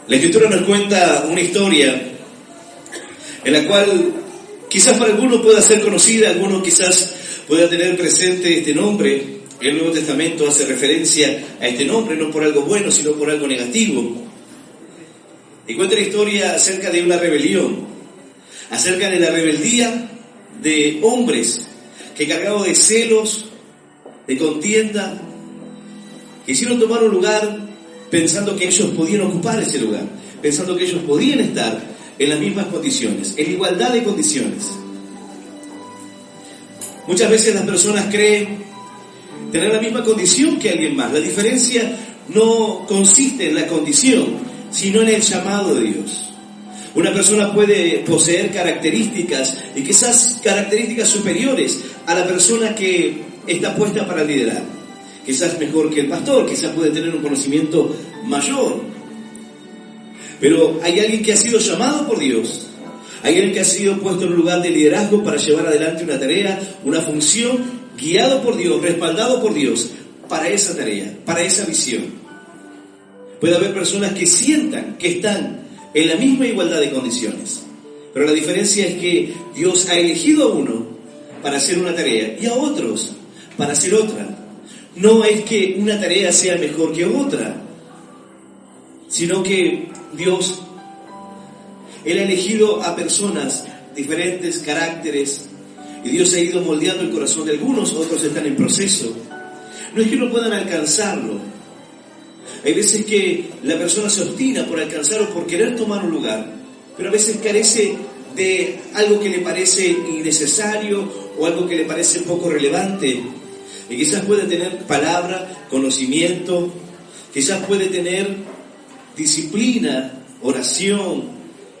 La Escritura nos cuenta una historia en la cual quizás para algunos pueda ser conocida, algunos quizás pueda tener presente este nombre. El Nuevo Testamento hace referencia a este nombre, no por algo bueno, sino por algo negativo. Y cuenta la historia acerca de una rebelión, acerca de la rebeldía de hombres que, cargados de celos, de contienda, quisieron tomar un lugar pensando que ellos podían ocupar ese lugar, pensando que ellos podían estar en las mismas condiciones, en igualdad de condiciones. Muchas veces las personas creen tener la misma condición que alguien más. La diferencia no consiste en la condición, sino en el llamado de Dios. Una persona puede poseer características, y quizás características superiores a la persona que está puesta para liderar. Quizás mejor que el pastor, quizás puede tener un conocimiento mayor. Pero hay alguien que ha sido llamado por Dios, hay alguien que ha sido puesto en un lugar de liderazgo para llevar adelante una tarea, una función, guiado por Dios, respaldado por Dios, para esa tarea, para esa visión. Puede haber personas que sientan que están en la misma igualdad de condiciones, pero la diferencia es que Dios ha elegido a uno para hacer una tarea y a otros para hacer otra. No es que una tarea sea mejor que otra, sino que Dios, Él ha elegido a personas diferentes caracteres, y Dios ha ido moldeando el corazón de algunos, otros están en proceso. No es que no puedan alcanzarlo. Hay veces que la persona se obstina por alcanzar o por querer tomar un lugar, pero a veces carece de algo que le parece innecesario o algo que le parece poco relevante. Y quizás puede tener palabra, conocimiento, quizás puede tener disciplina, oración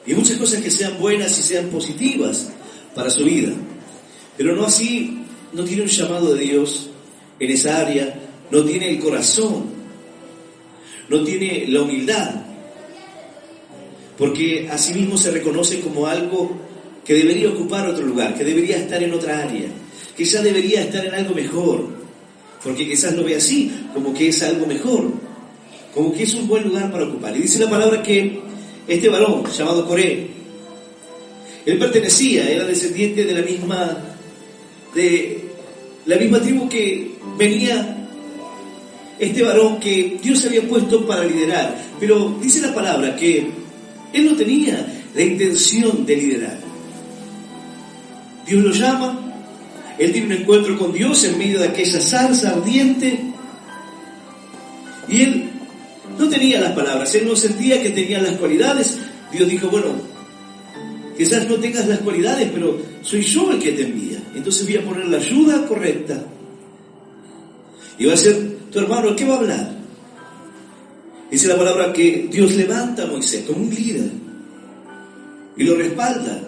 y muchas cosas que sean buenas y sean positivas para su vida. Pero no así, no tiene un llamado de Dios en esa área, no tiene el corazón, no tiene la humildad, porque a sí mismo se reconoce como algo que debería ocupar otro lugar, que debería estar en otra área, quizás debería estar en algo mejor, porque quizás lo ve así, como que es algo mejor, como que es un buen lugar para ocupar. Y dice la palabra que este varón, llamado Coré, él pertenecía, era descendiente de la misma tribu que venía este varón que Dios había puesto para liderar. Pero dice la palabra que él no tenía la intención de liderar. Dios lo llama, él tiene un encuentro con Dios en medio de aquella zarza ardiente, y él no tenía las palabras, él no sentía que tenía las cualidades. Dios dijo, bueno, quizás no tengas las cualidades, pero soy yo el que te envía. Entonces voy a poner la ayuda correcta. Y va a ser tu hermano el que va a hablar. Dice la palabra que Dios levanta a Moisés como un líder. Y lo respalda.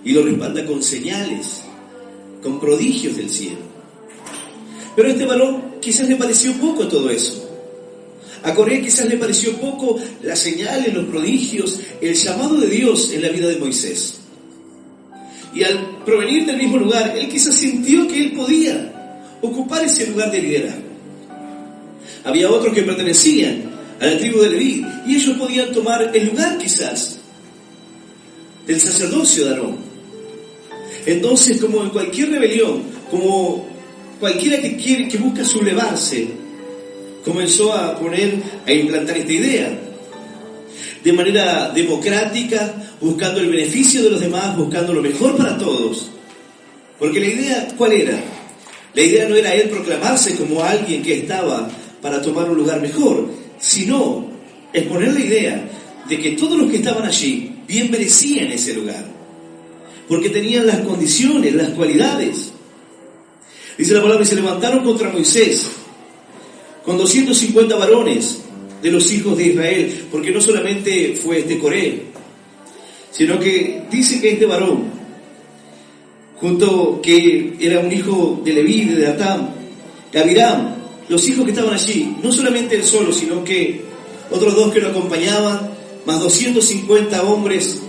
Y lo respalda con señales, con prodigios del cielo. Pero a este varón quizás le pareció poco todo eso. A Coré quizás le pareció poco las señales, los prodigios, el llamado de Dios en la vida de Moisés. Y al provenir del mismo lugar, él quizás sintió que él podía ocupar ese lugar de liderazgo. Había otros que pertenecían a la tribu de Leví, y ellos podían tomar el lugar quizás del sacerdocio de Aarón. Entonces, como en cualquier rebelión, como cualquiera que busca sublevarse, comenzó a implantar esta idea de manera democrática, buscando el beneficio de los demás, buscando lo mejor para todos. Porque la idea, ¿cuál era? La idea no era él proclamarse como alguien que estaba para tomar un lugar mejor, sino exponer la idea de que todos los que estaban allí bien merecían ese lugar, porque tenían las condiciones, las cualidades. Dice la palabra, y se levantaron contra Moisés con 250 varones de los hijos de Israel, porque no solamente fue este Coré, sino que dice que este varón, junto que era un hijo de Leví, de Datán, de Abiram, los hijos que estaban allí, no solamente él solo, sino que otros dos que lo acompañaban, más 250 hombres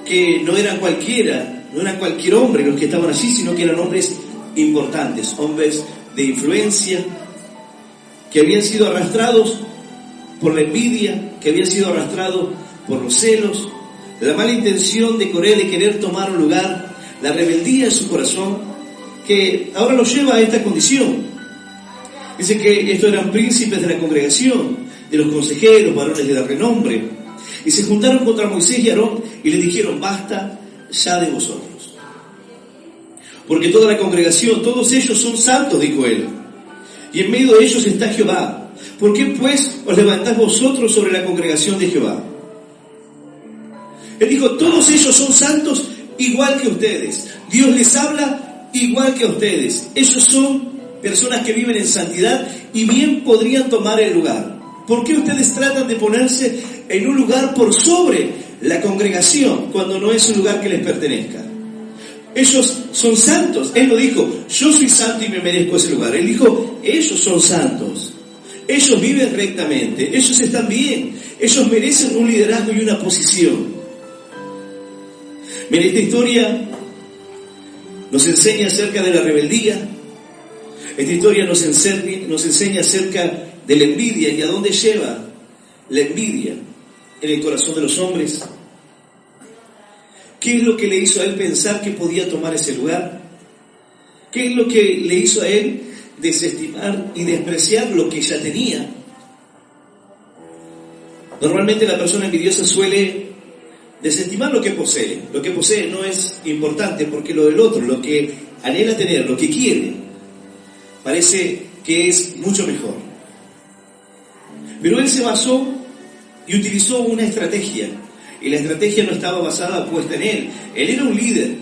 que no eran cualquiera, no eran cualquier hombre los que estaban allí, sino que eran hombres importantes, hombres de influencia, que habían sido arrastrados por la envidia, que habían sido arrastrados por los celos, la mala intención de Coré de querer tomar un lugar, la rebeldía en su corazón, que ahora lo lleva a esta condición. Dice que estos eran príncipes de la congregación, de los consejeros, varones de renombre, y se juntaron contra Moisés y Aarón y les dijeron: basta ya de vosotros, porque toda la congregación, todos ellos son santos, dijo él, y en medio de ellos está Jehová. ¿Por qué pues os levantás vosotros sobre la congregación de Jehová? Él dijo: todos ellos son santos igual que ustedes. Dios les habla igual que a ustedes. Ellos son personas que viven en santidad y bien podrían tomar el lugar. ¿Por qué ustedes tratan de ponerse en un lugar por sobre la congregación cuando no es un lugar que les pertenezca? Ellos son santos. Él lo dijo: yo soy santo y me merezco ese lugar. Él dijo: ellos son santos. Ellos viven rectamente. Ellos están bien. Ellos merecen un liderazgo y una posición. Mira, esta historia nos enseña acerca de la rebeldía. Esta historia nos enseña acerca de la envidia y a dónde lleva la envidia en el corazón de los hombres. ¿Qué es lo que le hizo a él pensar que podía tomar ese lugar? ¿Qué es lo que le hizo a él desestimar y despreciar lo que ya tenía? Normalmente la persona envidiosa suele desestimar lo que posee. Lo que posee no es importante porque lo del otro, lo que anhela tener, lo que quiere, parece que es mucho mejor. Pero él se basó y utilizó una estrategia. Y la estrategia no estaba basada puesta en él. Él era un líder.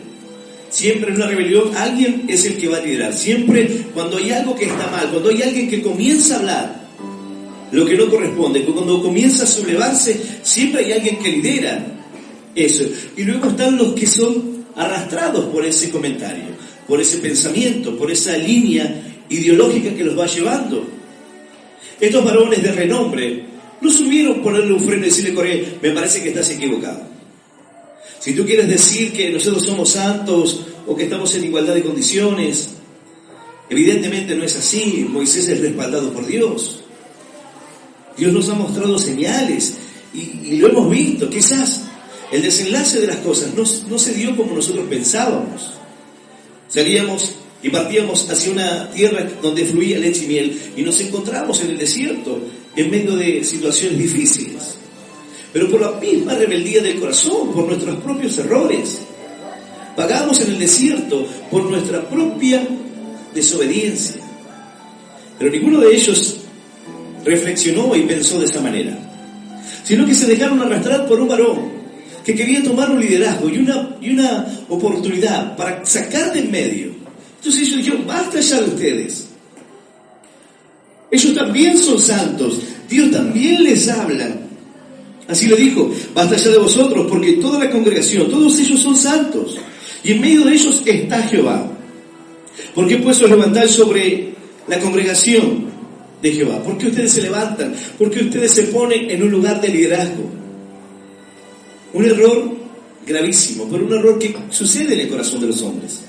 Siempre en una rebelión alguien es el que va a liderar. Siempre cuando hay algo que está mal, cuando hay alguien que comienza a hablar lo que no corresponde, cuando comienza a sublevarse, siempre hay alguien que lidera eso. Y luego están los que son arrastrados por ese comentario, por ese pensamiento, por esa línea ideológica que los va llevando. Estos varones de renombre no supieron ponerle un freno y decirle: Coré, me parece que estás equivocado. Si tú quieres decir que nosotros somos santos o que estamos en igualdad de condiciones, evidentemente no es así. Moisés es respaldado por Dios. Dios nos ha mostrado señales y lo hemos visto. Quizás el desenlace de las cosas no se dio como nosotros pensábamos. Salíamos y partíamos hacia una tierra donde fluía leche y miel y nos encontramos en el desierto, en medio de situaciones difíciles. Pero por la misma rebeldía del corazón, por nuestros propios errores, pagamos en el desierto por nuestra propia desobediencia. Pero ninguno de ellos reflexionó y pensó de esa manera, sino que se dejaron arrastrar por un varón que quería tomar un liderazgo y una oportunidad para sacar de en medio. Entonces ellos dijeron: basta ya de ustedes. Ellos también son santos. Dios también les habla. Así le dijo: basta ya de vosotros, porque toda la congregación, todos ellos son santos. Y en medio de ellos está Jehová. ¿Por qué pues os levantáis sobre la congregación de Jehová? ¿Por qué ustedes se levantan? ¿Por qué ustedes se ponen en un lugar de liderazgo? Un error gravísimo, pero un error que sucede en el corazón de los hombres.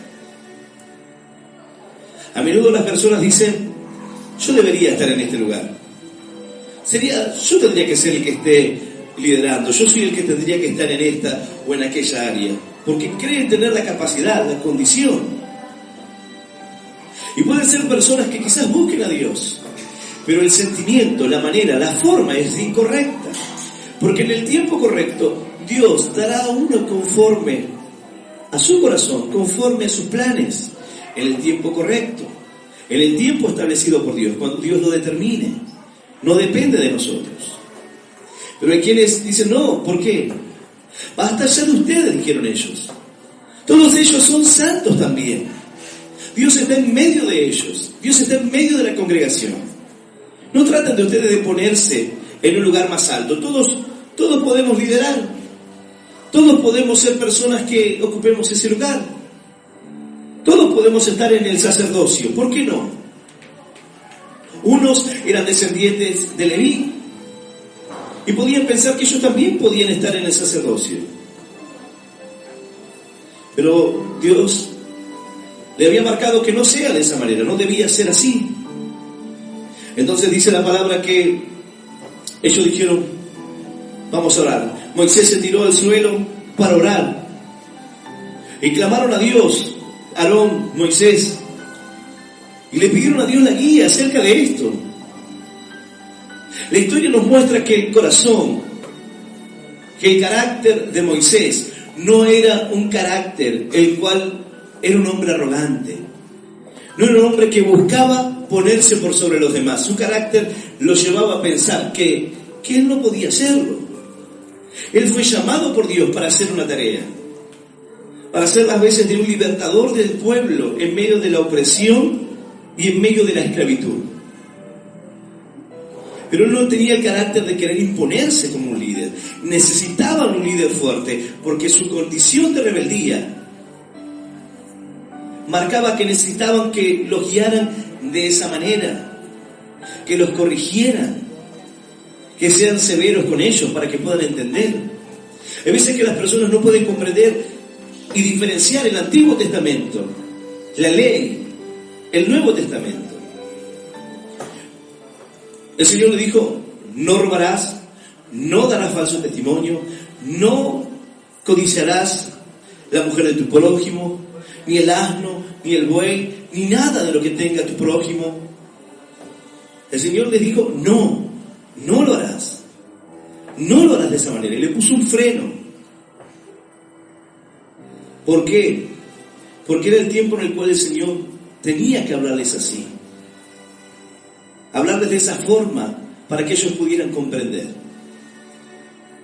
A menudo las personas dicen: yo debería estar en este lugar. Yo tendría que ser el que esté liderando. Yo soy el que tendría que estar en esta o en aquella área. Porque creen tener la capacidad, la condición. Y pueden ser personas que quizás busquen a Dios, pero el sentimiento, la manera, la forma es incorrecta. Porque en el tiempo correcto, Dios dará a uno conforme a su corazón, conforme a sus planes, en el tiempo correcto, en el tiempo establecido por Dios, cuando Dios lo determine. No depende de nosotros. Pero hay quienes dicen: no, ¿por qué? Basta ya de ustedes, dijeron ellos. Todos ellos son santos también. Dios está en medio de ellos. Dios está en medio de la congregación. No traten de ustedes de ponerse en un lugar más alto. Todos podemos liderar. Todos podemos ser personas que ocupemos ese lugar. Todos podemos estar en el sacerdocio. ¿Por qué no? Unos eran descendientes de Leví y podían pensar que ellos también podían estar en el sacerdocio. Pero Dios le había marcado que no sea de esa manera, no debía ser así. Entonces dice la palabra que ellos dijeron: vamos a orar. Moisés se tiró al suelo para orar. Y clamaron a Dios, Aarón, Moisés, y le pidieron a Dios la guía acerca de esto. La historia nos muestra que el corazón, que el carácter de Moisés no era un carácter el cual era un hombre arrogante. No era un hombre que buscaba ponerse por sobre los demás. Su carácter lo llevaba a pensar que él no podía hacerlo. Él fue llamado por Dios para hacer una tarea, para ser las veces de un libertador del pueblo en medio de la opresión y en medio de la esclavitud. Pero él no tenía el carácter de querer imponerse como un líder. Necesitaban un líder fuerte, porque su condición de rebeldía marcaba que necesitaban que los guiaran de esa manera, que los corrigieran, que sean severos con ellos para que puedan entender. Hay veces que las personas no pueden comprender y diferenciar el Antiguo Testamento, la ley, el Nuevo Testamento. El Señor le dijo: no robarás, no darás falso testimonio, no codiciarás la mujer de tu prójimo, ni el asno, ni el buey, ni nada de lo que tenga tu prójimo. El Señor les dijo: no lo harás. No lo harás de esa manera. Y le puso un freno. ¿Por qué? Porque era el tiempo en el cual el Señor tenía que hablarles así. Hablarles de esa forma para que ellos pudieran comprender.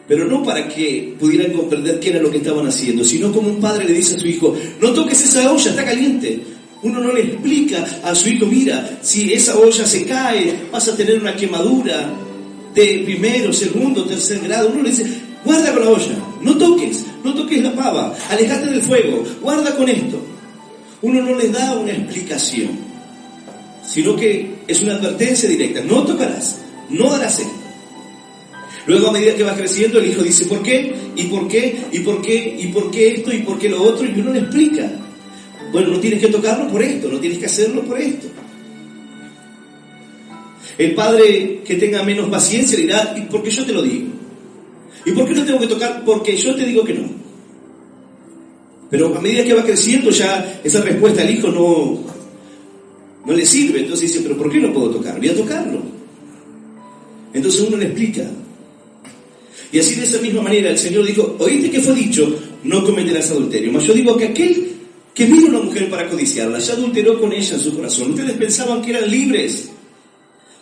Pero no para que pudieran comprender qué era lo que estaban haciendo, sino como un padre le dice a su hijo: no toques esa olla, está caliente. Uno no le explica a su hijo: mira, si esa olla se cae, vas a tener una quemadura de primero, segundo, tercer grado. Uno le dice: guarda con la olla, no toques la pava, alejate del fuego, guarda con esto. Uno no les da una explicación, sino que es una advertencia directa: no tocarás, no harás esto. Luego, a medida que va creciendo, el hijo dice: ¿por qué? ¿Y por qué? ¿Y por qué? ¿Y por qué esto? ¿Y por qué lo otro? Y uno le explica: bueno, no tienes que tocarlo por esto, no tienes que hacerlo por esto. El padre que tenga menos paciencia le dirá: ¿y por qué yo te lo digo? ¿Y por qué no tengo que tocar? Porque yo te digo que no. Pero a medida que va creciendo, ya esa respuesta al hijo no le sirve. Entonces dice: ¿pero por qué no puedo tocar? Voy a tocarlo. Entonces uno le explica. Y así, de esa misma manera, el Señor dijo: oíste que fue dicho, no cometerás adulterio. Mas yo digo que aquel que mira a una mujer para codiciarla, ya adulteró con ella en su corazón. Ustedes pensaban que eran libres,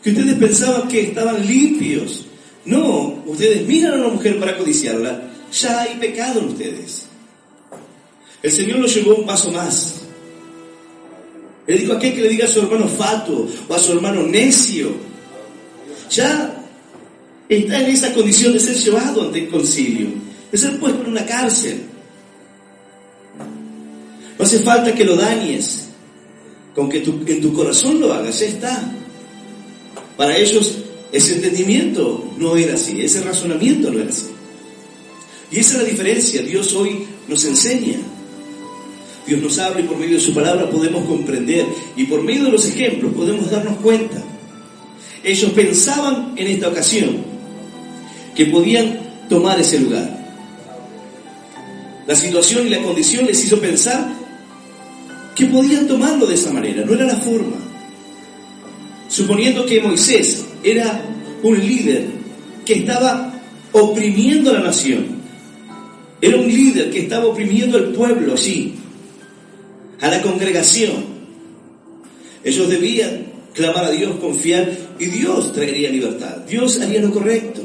que ustedes pensaban que estaban limpios. No, ustedes miran a una mujer para codiciarla, ya hay pecado en ustedes. El Señor lo llevó un paso más. Él dijo: aquel que le diga a su hermano fatuo o a su hermano necio, ya está en esa condición de ser llevado ante el concilio, de ser puesto en una cárcel. No hace falta que lo dañes, con que en tu corazón lo hagas, ya está. Para ellos ese entendimiento no era así, ese razonamiento no era así. Y esa es la diferencia. Dios hoy nos enseña, Dios nos habla, y por medio de su palabra podemos comprender, y por medio de los ejemplos podemos darnos cuenta. Ellos pensaban en esta ocasión que podían tomar ese lugar. La situación y la condición les hizo pensar que podían tomarlo de esa manera. No era la forma. Suponiendo que Moisés era un líder que estaba oprimiendo a la nación, era un líder que estaba oprimiendo al pueblo allí, a la congregación. Ellos debían clamar a Dios, confiar, y Dios traería libertad, Dios haría lo correcto.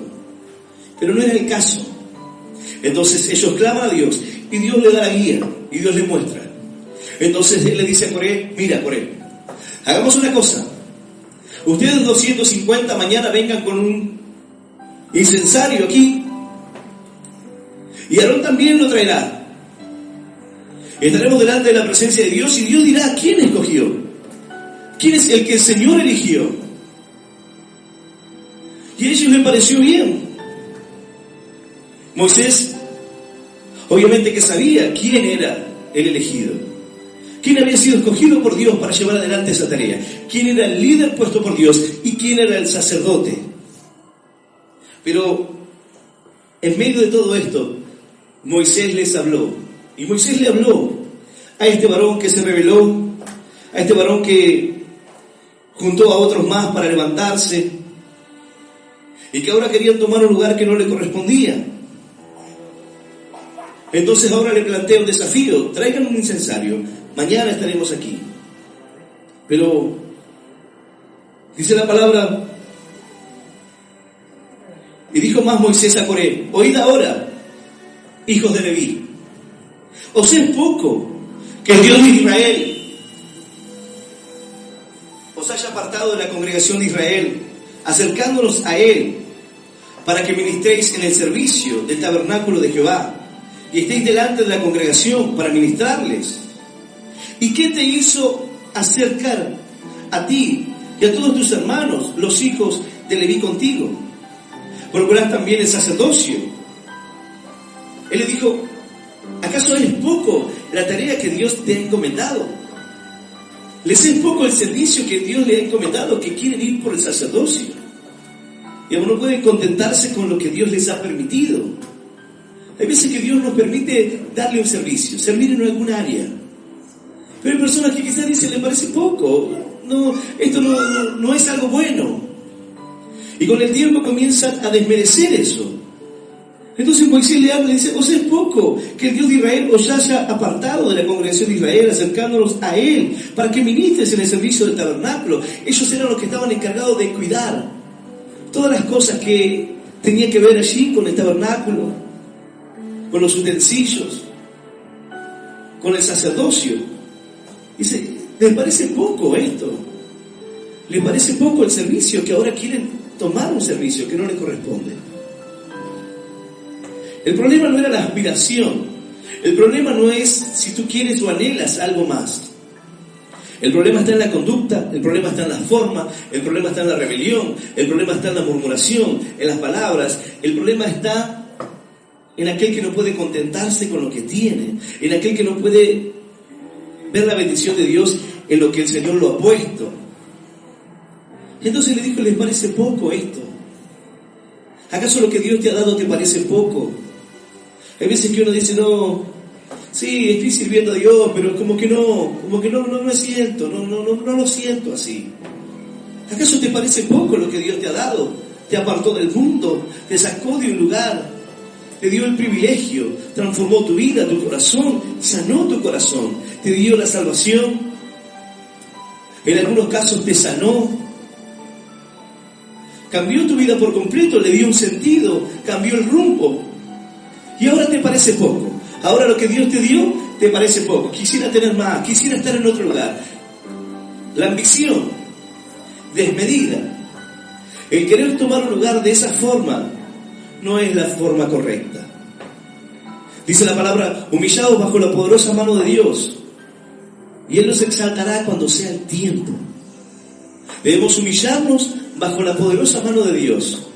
Pero no era el caso. Entonces ellos claman a Dios, y Dios le da la guía, y Dios le muestra. Entonces él le dice a Coré: mira, Coré, hagamos una cosa. Ustedes 250 mañana vengan con un incensario aquí, y Aarón también lo traerá. Estaremos delante de la presencia de Dios, y Dios dirá: ¿quién escogió? ¿Quién es el que el Señor eligió? Y a ellos les pareció bien. Moisés, obviamente que sabía quién era el elegido, quién había sido escogido por Dios para llevar adelante esa tarea, quién era el líder puesto por Dios y quién era el sacerdote. Pero en medio de todo esto, Moisés les habló. Y Moisés le habló a este varón que se rebeló, a este varón que juntó a otros más para levantarse y que ahora querían tomar un lugar que no le correspondía. Entonces ahora le plantea un desafío: traigan un incensario, mañana estaremos aquí. Pero dice la palabra: y dijo más Moisés a Coré: oíd ahora, hijos de Leví, ¿os es poco que el Dios de Israel os haya apartado de la congregación de Israel, acercándonos a Él, para que ministréis en el servicio del tabernáculo de Jehová, y estéis delante de la congregación para ministrarles? ¿Y qué te hizo acercar a ti y a todos tus hermanos, los hijos de Leví, contigo? Procurad también el sacerdocio. Él le dijo: ¿acaso es poco la tarea que Dios te ha encomendado? ¿Les es poco el servicio que Dios le ha encomendado, que quieren ir por el sacerdocio? Y aún no pueden contentarse con lo que Dios les ha permitido. Hay veces que Dios nos permite darle un servicio, servir en alguna área. Pero hay personas que quizás dicen: le parece poco, no, esto no es algo bueno. Y con el tiempo comienzan a desmerecer eso. Entonces Moisés le habla y dice: os es poco que el Dios de Israel os haya apartado de la congregación de Israel, acercándonos a Él, para que ministres en el servicio del tabernáculo. Ellos eran los que estaban encargados de cuidar todas las cosas que tenían que ver allí con el tabernáculo, con los utensilios, con el sacerdocio. Dice: ¿les parece poco esto? ¿Les parece poco el servicio, que ahora quieren tomar un servicio que no les corresponde? El problema no era la aspiración. El problema no es si tú quieres o anhelas algo más. El problema está en la conducta, el problema está en la forma, el problema está en la rebelión, el problema está en la murmuración, en las palabras. El problema está en aquel que no puede contentarse con lo que tiene, en aquel que no puede ver la bendición de Dios en lo que el Señor lo ha puesto. Entonces le dijo: ¿les parece poco esto? ¿Acaso lo que Dios te ha dado te parece poco? Hay veces que uno dice: no, sí, estoy sirviendo a Dios, pero como que no siento, no lo siento así. ¿Acaso te parece poco lo que Dios te ha dado? Te apartó del mundo, te sacó de un lugar, te dio el privilegio, transformó tu vida, tu corazón, sanó tu corazón, te dio la salvación. En algunos casos te sanó, cambió tu vida por completo, le dio un sentido, cambió el rumbo. Y ahora te parece poco. Ahora lo que Dios te dio te parece poco. Quisiera tener más, quisiera estar en otro lugar. La ambición desmedida, el querer tomar un lugar de esa forma, no es la forma correcta. Dice la palabra: humillados bajo la poderosa mano de Dios, y Él nos exaltará cuando sea el tiempo. Debemos humillarnos bajo la poderosa mano de Dios.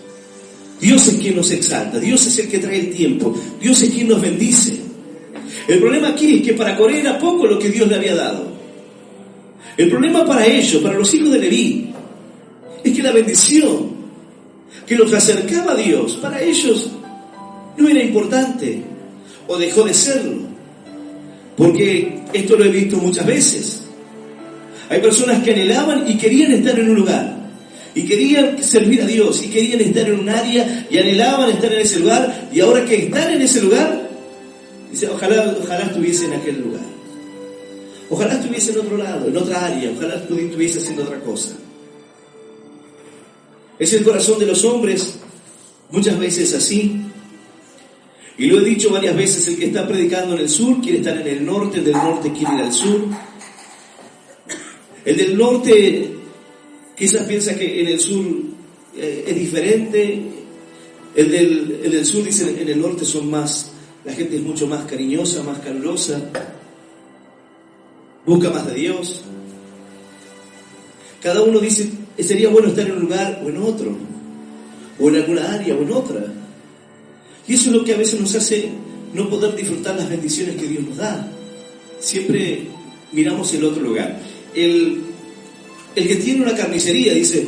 Dios es quien nos exalta, Dios es el que trae el tiempo, Dios es quien nos bendice. El problema aquí es que para Coré era poco lo que Dios le había dado. El problema para ellos, para los hijos de Leví, es que la bendición que los acercaba a Dios, para ellos no era importante, o dejó de serlo. Porque esto lo he visto muchas veces. Hay personas que anhelaban y querían estar en un lugar, y querían servir a Dios, y querían estar en un área, y anhelaban estar en ese lugar, y ahora que están en ese lugar, dice: ojalá estuviese en aquel lugar, ojalá estuviese en otro lado, en otra área, ojalá estuviese haciendo otra cosa. Es el corazón de los hombres muchas veces así, y lo he dicho varias veces: el que está predicando en el sur quiere estar en el norte, el del norte quiere ir al sur, el del norte quizás piensa que en el sur es diferente, el del sur dice: en el norte son más, la gente es mucho más cariñosa, más calurosa, busca más de Dios. Cada uno dice: sería bueno estar en un lugar o en otro, o en alguna área o en otra. Y eso es lo que a veces nos hace no poder disfrutar las bendiciones que Dios nos da. Siempre miramos el otro lugar. El que tiene una carnicería dice: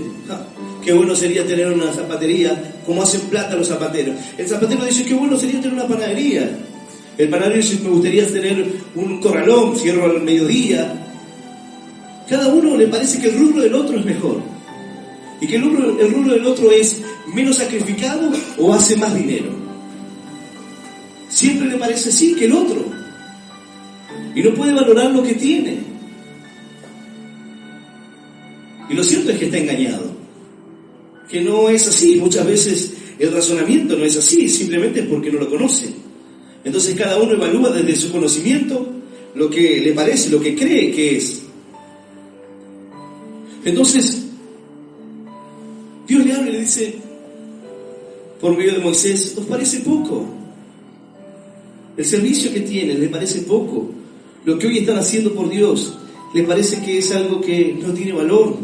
qué bueno sería tener una zapatería, como hacen plata los zapateros. El zapatero dice, qué bueno sería tener una panadería. El panadero dice, me gustaría tener un corralón, cierro al mediodía. Cada uno le parece que el rubro del otro es mejor. Y que el rubro del otro es menos sacrificado o hace más dinero. Siempre le parece así que el otro. Y no puede valorar lo que tiene. Y lo cierto es que está engañado. Que no es así. Muchas veces el razonamiento no es así, simplemente es porque no lo conoce. Entonces cada uno evalúa desde su conocimiento lo que le parece, lo que cree que es. Entonces, Dios le habla y le dice, por medio de Moisés, ¿os parece poco? El servicio que tienen, ¿les parece poco? Lo que hoy están haciendo por Dios, ¿les parece que es algo que no tiene valor?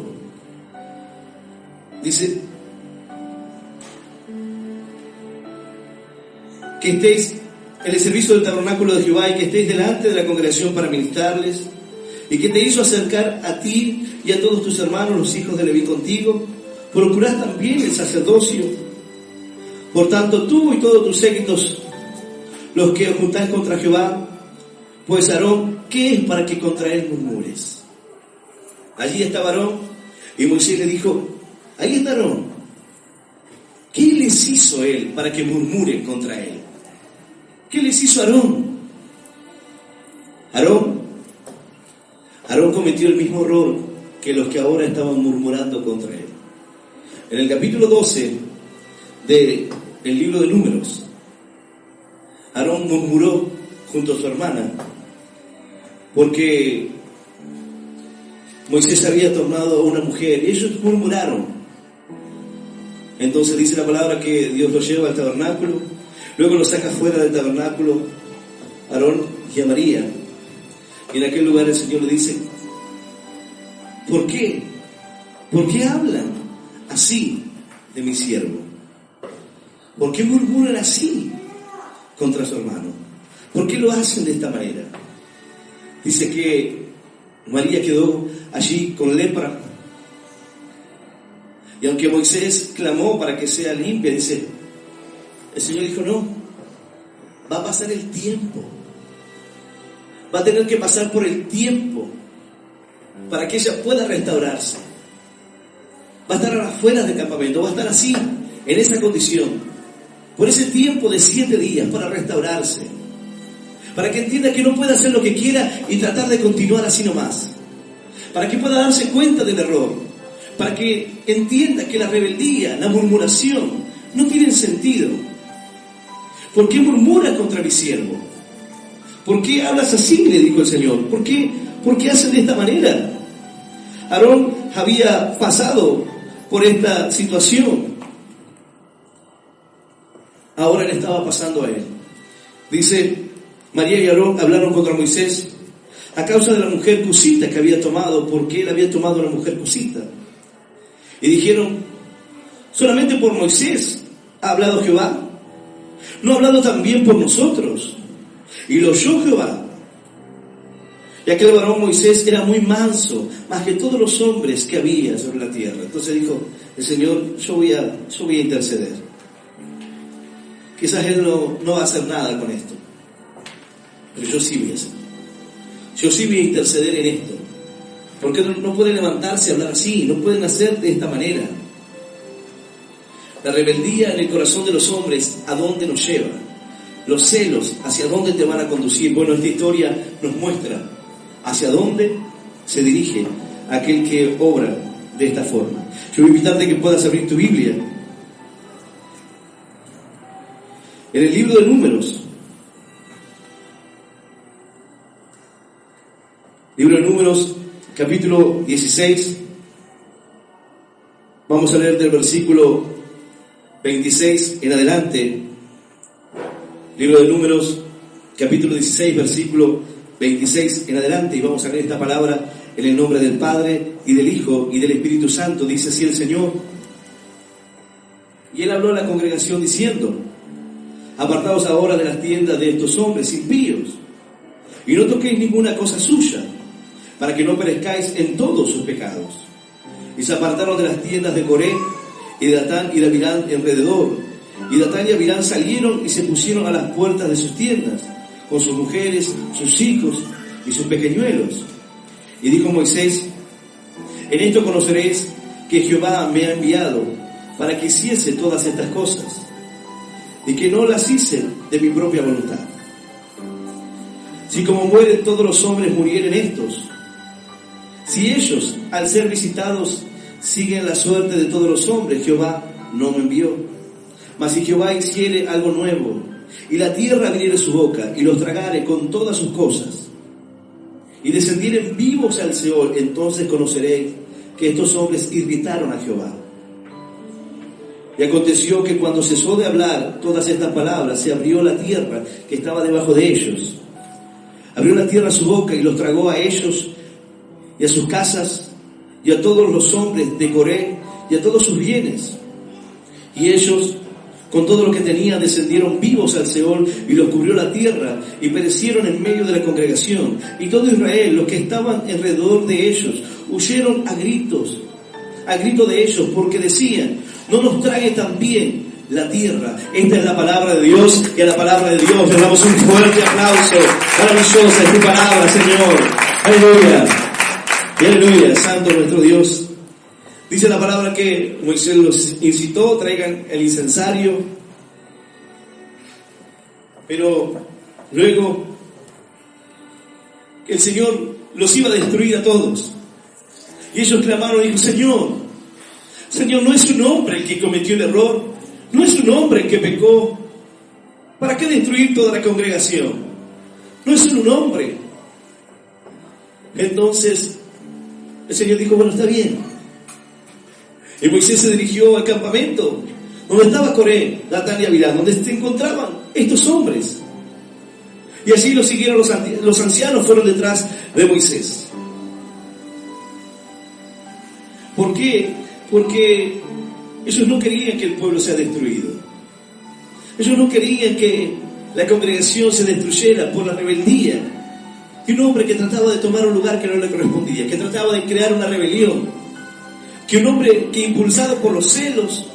Dice, que estéis en el servicio del tabernáculo de Jehová y que estéis delante de la congregación para ministrarles, y que te hizo acercar a ti y a todos tus hermanos, los hijos de Leví contigo. Procurad también el sacerdocio. Por tanto, tú y todos tus séquitos, los que os juntáis contra Jehová, pues Aarón, ¿qué es para que contra él murmures? Allí estaba Aarón, y Moisés le dijo, ahí está Aarón. ¿Qué les hizo él para que murmuren contra él? ¿Qué les hizo Aarón? Aarón cometió el mismo error que los que ahora estaban murmurando contra él. En el capítulo 12 del libro de Números, Aarón murmuró junto a su hermana porque Moisés había tomado a una mujer y ellos murmuraron. Entonces dice la palabra que Dios lo lleva al tabernáculo, luego lo saca fuera del tabernáculo Aarón y a María, y en aquel lugar el Señor le dice, ¿por qué? ¿Por qué hablan así de mi siervo? ¿Por qué murmuran así contra su hermano? ¿Por qué lo hacen de esta manera? Dice que María quedó allí con lepra. Y aunque Moisés clamó para que sea limpia, dice, el Señor dijo, no, va a pasar el tiempo. Va a tener que pasar por el tiempo para que ella pueda restaurarse. Va a estar a las afueras del campamento, va a estar así, en esa condición, por ese tiempo de 7 días para restaurarse, para que entienda que no puede hacer lo que quiera y tratar de continuar así nomás, para que pueda darse cuenta del error, para que entienda que la rebeldía, la murmuración no tienen sentido. ¿Por qué murmuras contra mi siervo? ¿Por qué hablas así?, le dijo el Señor. ¿Por qué hacen de esta manera? Aarón había pasado por esta situación. Ahora le estaba pasando a él. Dice, María y Aarón hablaron contra Moisés a causa de la mujer cusita que había tomado, porque él había tomado una mujer cusita. Y dijeron, solamente por Moisés ha hablado Jehová, ¿no ha hablado también por nosotros? Y lo oyó Jehová. Y aquel varón Moisés era muy manso, más que todos los hombres que había sobre la tierra. Entonces dijo el Señor, yo voy a interceder. Quizás él no va a hacer nada con esto, pero yo sí voy a hacer. Yo sí voy a interceder en esto. Porque no pueden levantarse y hablar así, no pueden hacer de esta manera. La rebeldía en el corazón de los hombres, ¿a dónde nos lleva? Los celos, ¿hacia dónde te van a conducir? Bueno, esta historia nos muestra hacia dónde se dirige aquel que obra de esta forma. Yo voy a invitarte a que puedas abrir tu Biblia. En el libro de Números. Libro de Números, capítulo 16. Vamos a leer del versículo 26 en adelante. Libro de Números, capítulo 16, versículo 26 en adelante, y vamos a leer esta palabra en el nombre del Padre, y del Hijo, y del Espíritu Santo. Dice así el Señor. Y él habló a la congregación diciendo, apartaos ahora de las tiendas de estos hombres impíos, y no toquéis ninguna cosa suya, para que no perezcáis en todos sus pecados. Y se apartaron de las tiendas de Coré, y Datán y de Abiram alrededor. Y Datán y Abiram salieron y se pusieron a las puertas de sus tiendas, con sus mujeres, sus hijos y sus pequeñuelos. Y dijo Moisés: en esto conoceréis que Jehová me ha enviado para que hiciese todas estas cosas, y que no las hice de mi propia voluntad. Si como mueren todos los hombres murieren estos, si ellos al ser visitados siguen la suerte de todos los hombres, Jehová no me envió. Mas si Jehová hiciere algo nuevo, y la tierra abriere su boca, y los tragare con todas sus cosas, y descendieren vivos al Seol, entonces conoceréis que estos hombres irritaron a Jehová. Y aconteció que cuando cesó de hablar todas estas palabras, se abrió la tierra que estaba debajo de ellos. Abrió la tierra su boca y los tragó a ellos y a sus casas y a todos los hombres de Coré y a todos sus bienes. Y ellos, con todo lo que tenían, descendieron vivos al Seol, y los cubrió la tierra, y perecieron en medio de la congregación. Y todo Israel, los que estaban alrededor de ellos, huyeron a grito de ellos, porque decían: no nos trague también la tierra. Esta es la palabra de Dios, y a la palabra de Dios le damos un fuerte aplauso. Maravillosa es tu palabra, Señor. Aleluya. Y aleluya, santo nuestro Dios. Dice la palabra que Moisés los incitó: traigan el incensario. Pero luego el Señor los iba a destruir a todos. Y ellos clamaron y dijo: Señor, no es un hombre el que cometió el error, no es un hombre el que pecó. ¿Para qué destruir toda la congregación? No es un hombre. Entonces el Señor dijo: bueno, está bien. Y Moisés se dirigió al campamento donde estaba Coré, Datán y Abiram, donde se encontraban estos hombres. Y allí los siguieron los ancianos, fueron detrás de Moisés. ¿Por qué? Porque ellos no querían que el pueblo sea destruido. Ellos no querían que la congregación se destruyera por la rebeldía de un hombre que trataba de tomar un lugar que no le correspondía, que trataba de crear una rebelión. Que un hombre que, impulsado por los celos,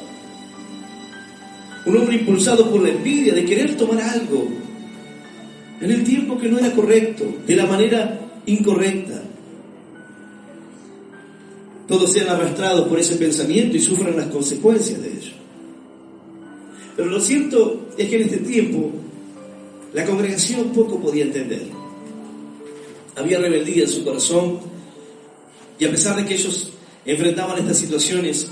un hombre impulsado por la envidia de querer tomar algo en el tiempo que no era correcto, de la manera incorrecta, todos sean arrastrados por ese pensamiento y sufran las consecuencias de ello. Pero lo cierto es que en este tiempo la congregación poco podía entender. Había rebeldía en su corazón, y a pesar de que ellos enfrentaban estas situaciones,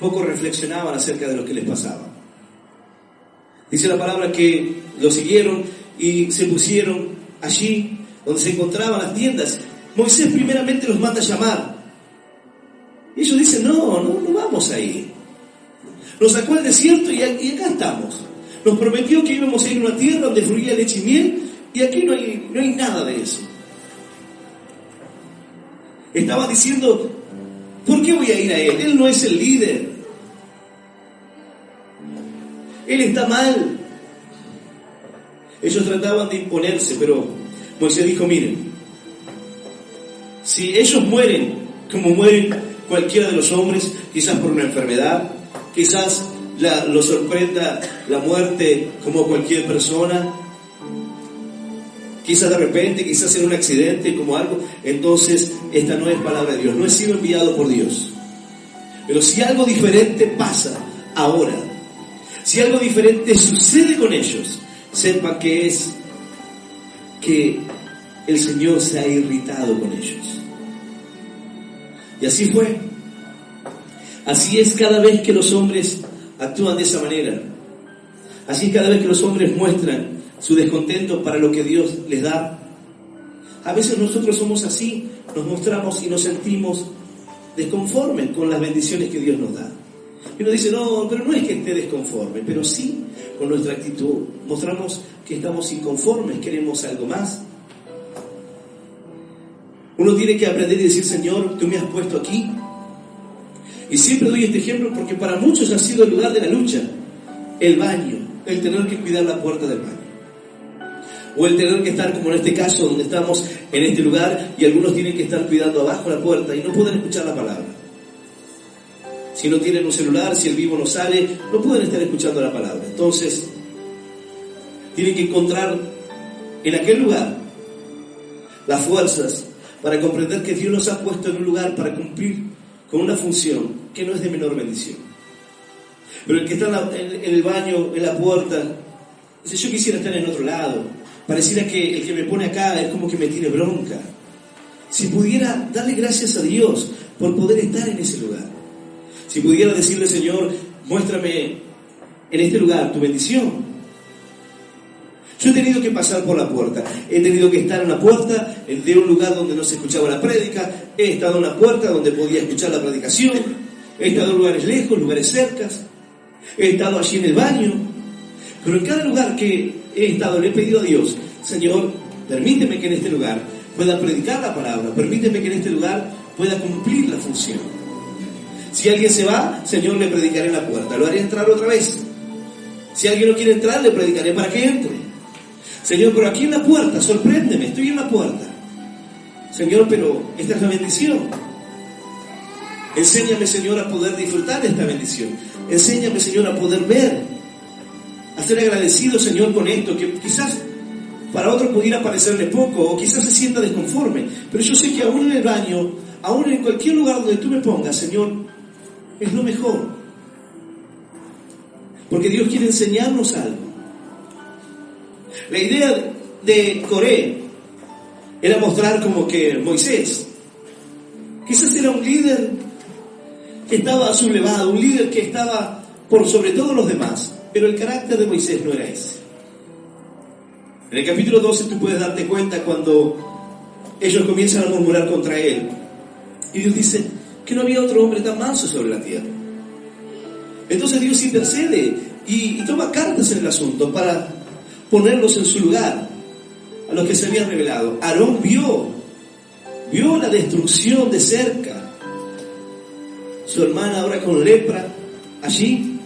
poco reflexionaban acerca de lo que les pasaba. Dice la palabra que los siguieron y se pusieron allí donde se encontraban las tiendas. Moisés primeramente los manda a llamar. Y ellos dicen: no vamos a ir. Nos sacó al desierto y acá estamos. Nos prometió que íbamos a ir a una tierra donde fluía leche y miel, y aquí no hay nada de eso. Estaba diciendo: ¿por qué voy a ir a él? Él no es el líder. Él está mal. Ellos trataban de imponerse, pero Moisés dijo: miren, si ellos mueren como mueren cualquiera de los hombres, quizás por una enfermedad, quizás los sorprenda la muerte como cualquier persona, quizás de repente, quizás en un accidente, como algo, entonces esta no es palabra de Dios, no he sido enviado por Dios. Pero si algo diferente pasa ahora, si algo diferente sucede con ellos, sepan que es que el Señor se ha irritado con ellos. Y así fue. Así es cada vez que los hombres actúan de esa manera. Así es cada vez que los hombres muestran su descontento para lo que Dios les da. A veces nosotros somos así, nos mostramos y nos sentimos desconformes con las bendiciones que Dios nos da. Y uno dice: no, pero no es que esté desconforme, pero sí con nuestra actitud mostramos que estamos inconformes, queremos algo más. Uno tiene que aprender y decir: Señor, tú me has puesto aquí. Y siempre doy este ejemplo porque para muchos ha sido el lugar de la lucha, el baño, el tener que cuidar la puerta del baño. O el tener que estar, como en este caso, donde estamos en este lugar, y algunos tienen que estar cuidando abajo la puerta y no pueden escuchar la palabra. Si no tienen un celular, si el vivo no sale, no pueden estar escuchando la palabra. Entonces, tienen que encontrar en aquel lugar las fuerzas para comprender que Dios nos ha puesto en un lugar para cumplir con una función que no es de menor bendición. Pero el que está en el baño, en la puerta, dice, yo quisiera estar en otro lado. Pareciera que el que me pone acá es como que me tiene bronca. Si pudiera darle gracias a Dios por poder estar en ese lugar. Si pudiera decirle, Señor, muéstrame en este lugar tu bendición. Yo he tenido que pasar por la puerta, he tenido que estar en la puerta de un lugar donde no se escuchaba la prédica, he estado en una puerta donde podía escuchar la predicación, he estado en lugares lejos, lugares cercas, he estado allí en el baño, pero en cada lugar que he estado le he pedido a Dios, Señor, permíteme que en este lugar pueda predicar la palabra, permíteme que en este lugar pueda cumplir la función. Si alguien se va, Señor, le predicaré en la puerta, lo haré entrar otra vez. Si alguien no quiere entrar, le predicaré para que entre. Señor, pero aquí en la puerta, sorpréndeme, estoy en la puerta. Señor, pero esta es la bendición. Enséñame, Señor, a poder disfrutar de esta bendición. Enséñame, Señor, a poder ver, a ser agradecido, Señor, con esto, que quizás para otro pudiera parecerle poco, o quizás se sienta desconforme. Pero yo sé que aún en el baño, aún en cualquier lugar donde tú me pongas, Señor, es lo mejor. Porque Dios quiere enseñarnos algo. La idea de Coré era mostrar como que Moisés quizás era un líder que estaba sublevado, un líder que estaba por sobre todos los demás, pero el carácter de Moisés no era ese. En el capítulo 12 tú puedes darte cuenta cuando ellos comienzan a murmurar contra él, y Dios dice que no había otro hombre tan manso sobre la tierra. Entonces Dios intercede y toma cartas en el asunto para ponerlos en su lugar a los que se habían revelado. Aarón vio la destrucción de cerca. Su hermana ahora con lepra allí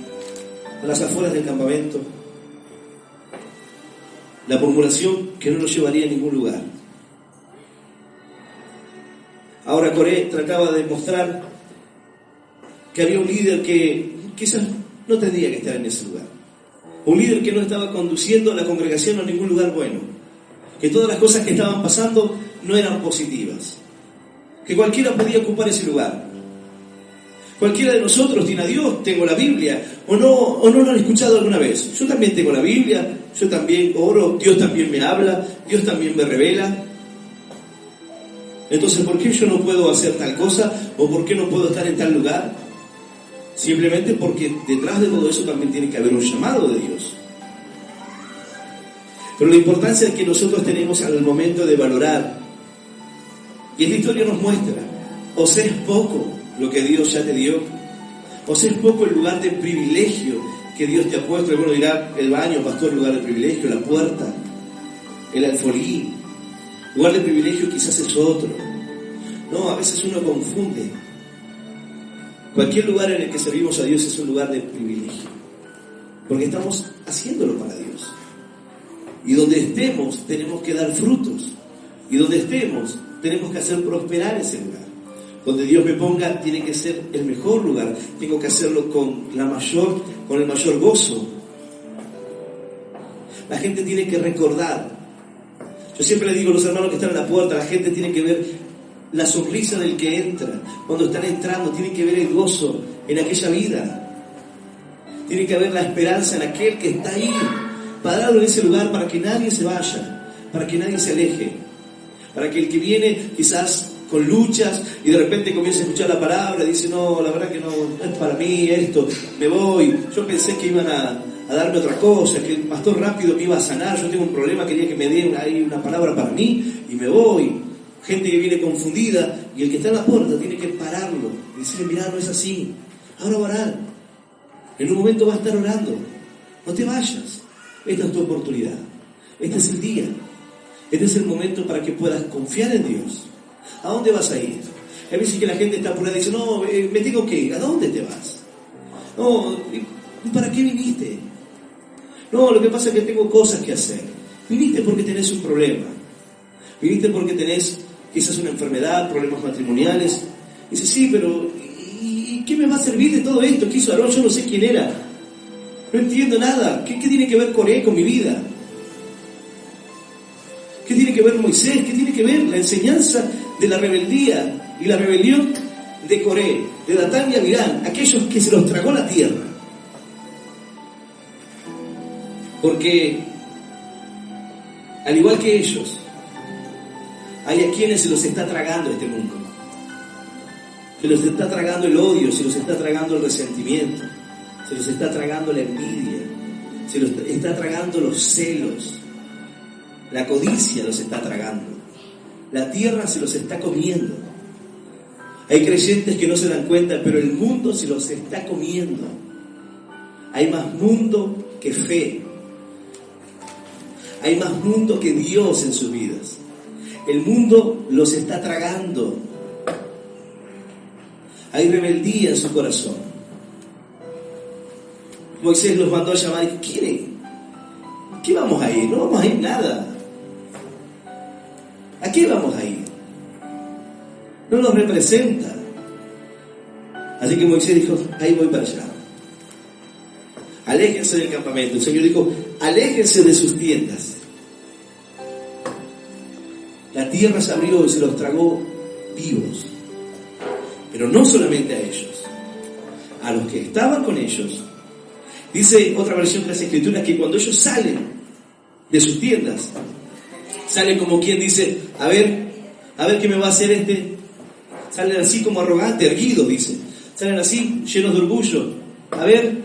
a las afueras del campamento. La murmuración que no nos llevaría a ningún lugar. Ahora Coré trataba de mostrar que había un líder que quizás no tendría que estar en ese lugar. Un líder que no estaba conduciendo a la congregación a ningún lugar bueno. Que todas las cosas que estaban pasando no eran positivas. Que cualquiera podía ocupar ese lugar. Cualquiera de nosotros tiene a Dios, tengo la Biblia, o no lo han escuchado alguna vez. Yo también tengo la Biblia, yo también oro, Dios también me habla, Dios también me revela. Entonces, ¿por qué yo no puedo hacer tal cosa? ¿O por qué no puedo estar en tal lugar? Simplemente porque detrás de todo eso también tiene que haber un llamado de Dios. Pero la importancia que nosotros tenemos al momento de valorar, y esta historia nos muestra, o sea, es poco lo que Dios ya te dio, o sea, es poco el lugar de privilegio que Dios te ha puesto. Alguno dirá, el baño, pastor, lugar de privilegio, la puerta, el alfolí, lugar de privilegio quizás es otro. No, a veces uno confunde. Cualquier lugar en el que servimos a Dios es un lugar de privilegio, porque estamos haciéndolo para Dios. Y donde estemos tenemos que dar frutos, y donde estemos tenemos que hacer prosperar ese lugar. Donde Dios me ponga tiene que ser el mejor lugar, tengo que hacerlo con el mayor gozo. La gente tiene que recordar. Yo siempre le digo a los hermanos que están en la puerta, la gente tiene que ver la sonrisa del que entra. Cuando están entrando, tienen que ver el gozo en aquella vida. Tiene que haber la esperanza en aquel que está ahí, parado en ese lugar, para que nadie se vaya, para que nadie se aleje, para que el que viene quizás con luchas y de repente comienza a escuchar la palabra y dice, no, la verdad que no es para mí esto, me voy. Yo pensé que iban a darme otra cosa, que el pastor rápido me iba a sanar, yo tengo un problema, quería que me den ahí una palabra para mí y me voy. Gente que viene confundida, y el que está en la puerta tiene que pararlo y decirle, mirá, no es así, ahora va a orar, en un momento va a estar orando, no te vayas, esta es tu oportunidad, este es el día, este es el momento para que puedas confiar en Dios. ¿A dónde vas a ir? A veces que la gente está apurada y dice, no, me tengo que ir. ¿A dónde te vas? No, ¿para qué viniste? No, lo que pasa es que tengo cosas que hacer. Viniste porque tenés un problema, viniste porque tenés quizás una enfermedad, problemas matrimoniales. Dice, sí, pero ¿y ¿y qué me va a servir de todo esto? ¿Qué hizo Aarón? Yo no sé quién era. No entiendo nada. ¿Qué tiene que ver Coré con mi vida? ¿Qué tiene que ver Moisés? ¿Qué tiene que ver la enseñanza de la rebeldía y la rebelión de Coré, de Datán y Abirán, aquellos que se los tragó la tierra? Porque, al igual que ellos, hay a quienes se los está tragando este mundo. Se los está tragando el odio, se los está tragando el resentimiento, se los está tragando la envidia, se los está tragando los celos, la codicia los está tragando, la tierra se los está comiendo. Hay creyentes que no se dan cuenta, pero el mundo se los está comiendo. Hay más mundo que fe. Hay más mundo que Dios en sus vidas. El mundo los está tragando. Hay rebeldía en su corazón. Moisés los mandó a llamar y ¿quieren? ¿Qué vamos a ir? No vamos a ir nada. ¿A qué vamos a ir? No nos representa. Así que Moisés dijo, ahí voy para allá. Aléjense del campamento. El Señor dijo, aléjense de sus tiendas. La tierra se abrió y se los tragó vivos. Pero no solamente a ellos, a los que estaban con ellos. Dice otra versión de las Escrituras que cuando ellos salen de sus tiendas, salen como quien dice, a ver qué me va a hacer este. Salen así como arrogantes, erguidos, dice. Salen así, llenos de orgullo. A ver.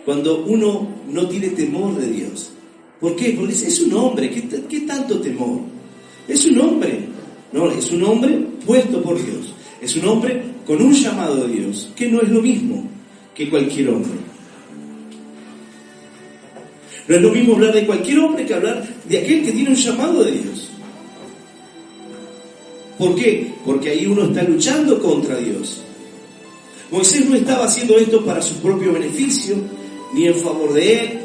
Cuando uno no tiene temor de Dios. ¿Por qué? Porque es un hombre. ¿Qué tanto temor? Es un hombre. No, es un hombre puesto por Dios. Es un hombre con un llamado de Dios, que no es lo mismo que cualquier hombre. No es lo mismo hablar de cualquier hombre que hablar de aquel que tiene un llamado de Dios. ¿Por qué? Porque ahí uno está luchando contra Dios. Moisés no estaba haciendo esto para su propio beneficio, ni en favor de él,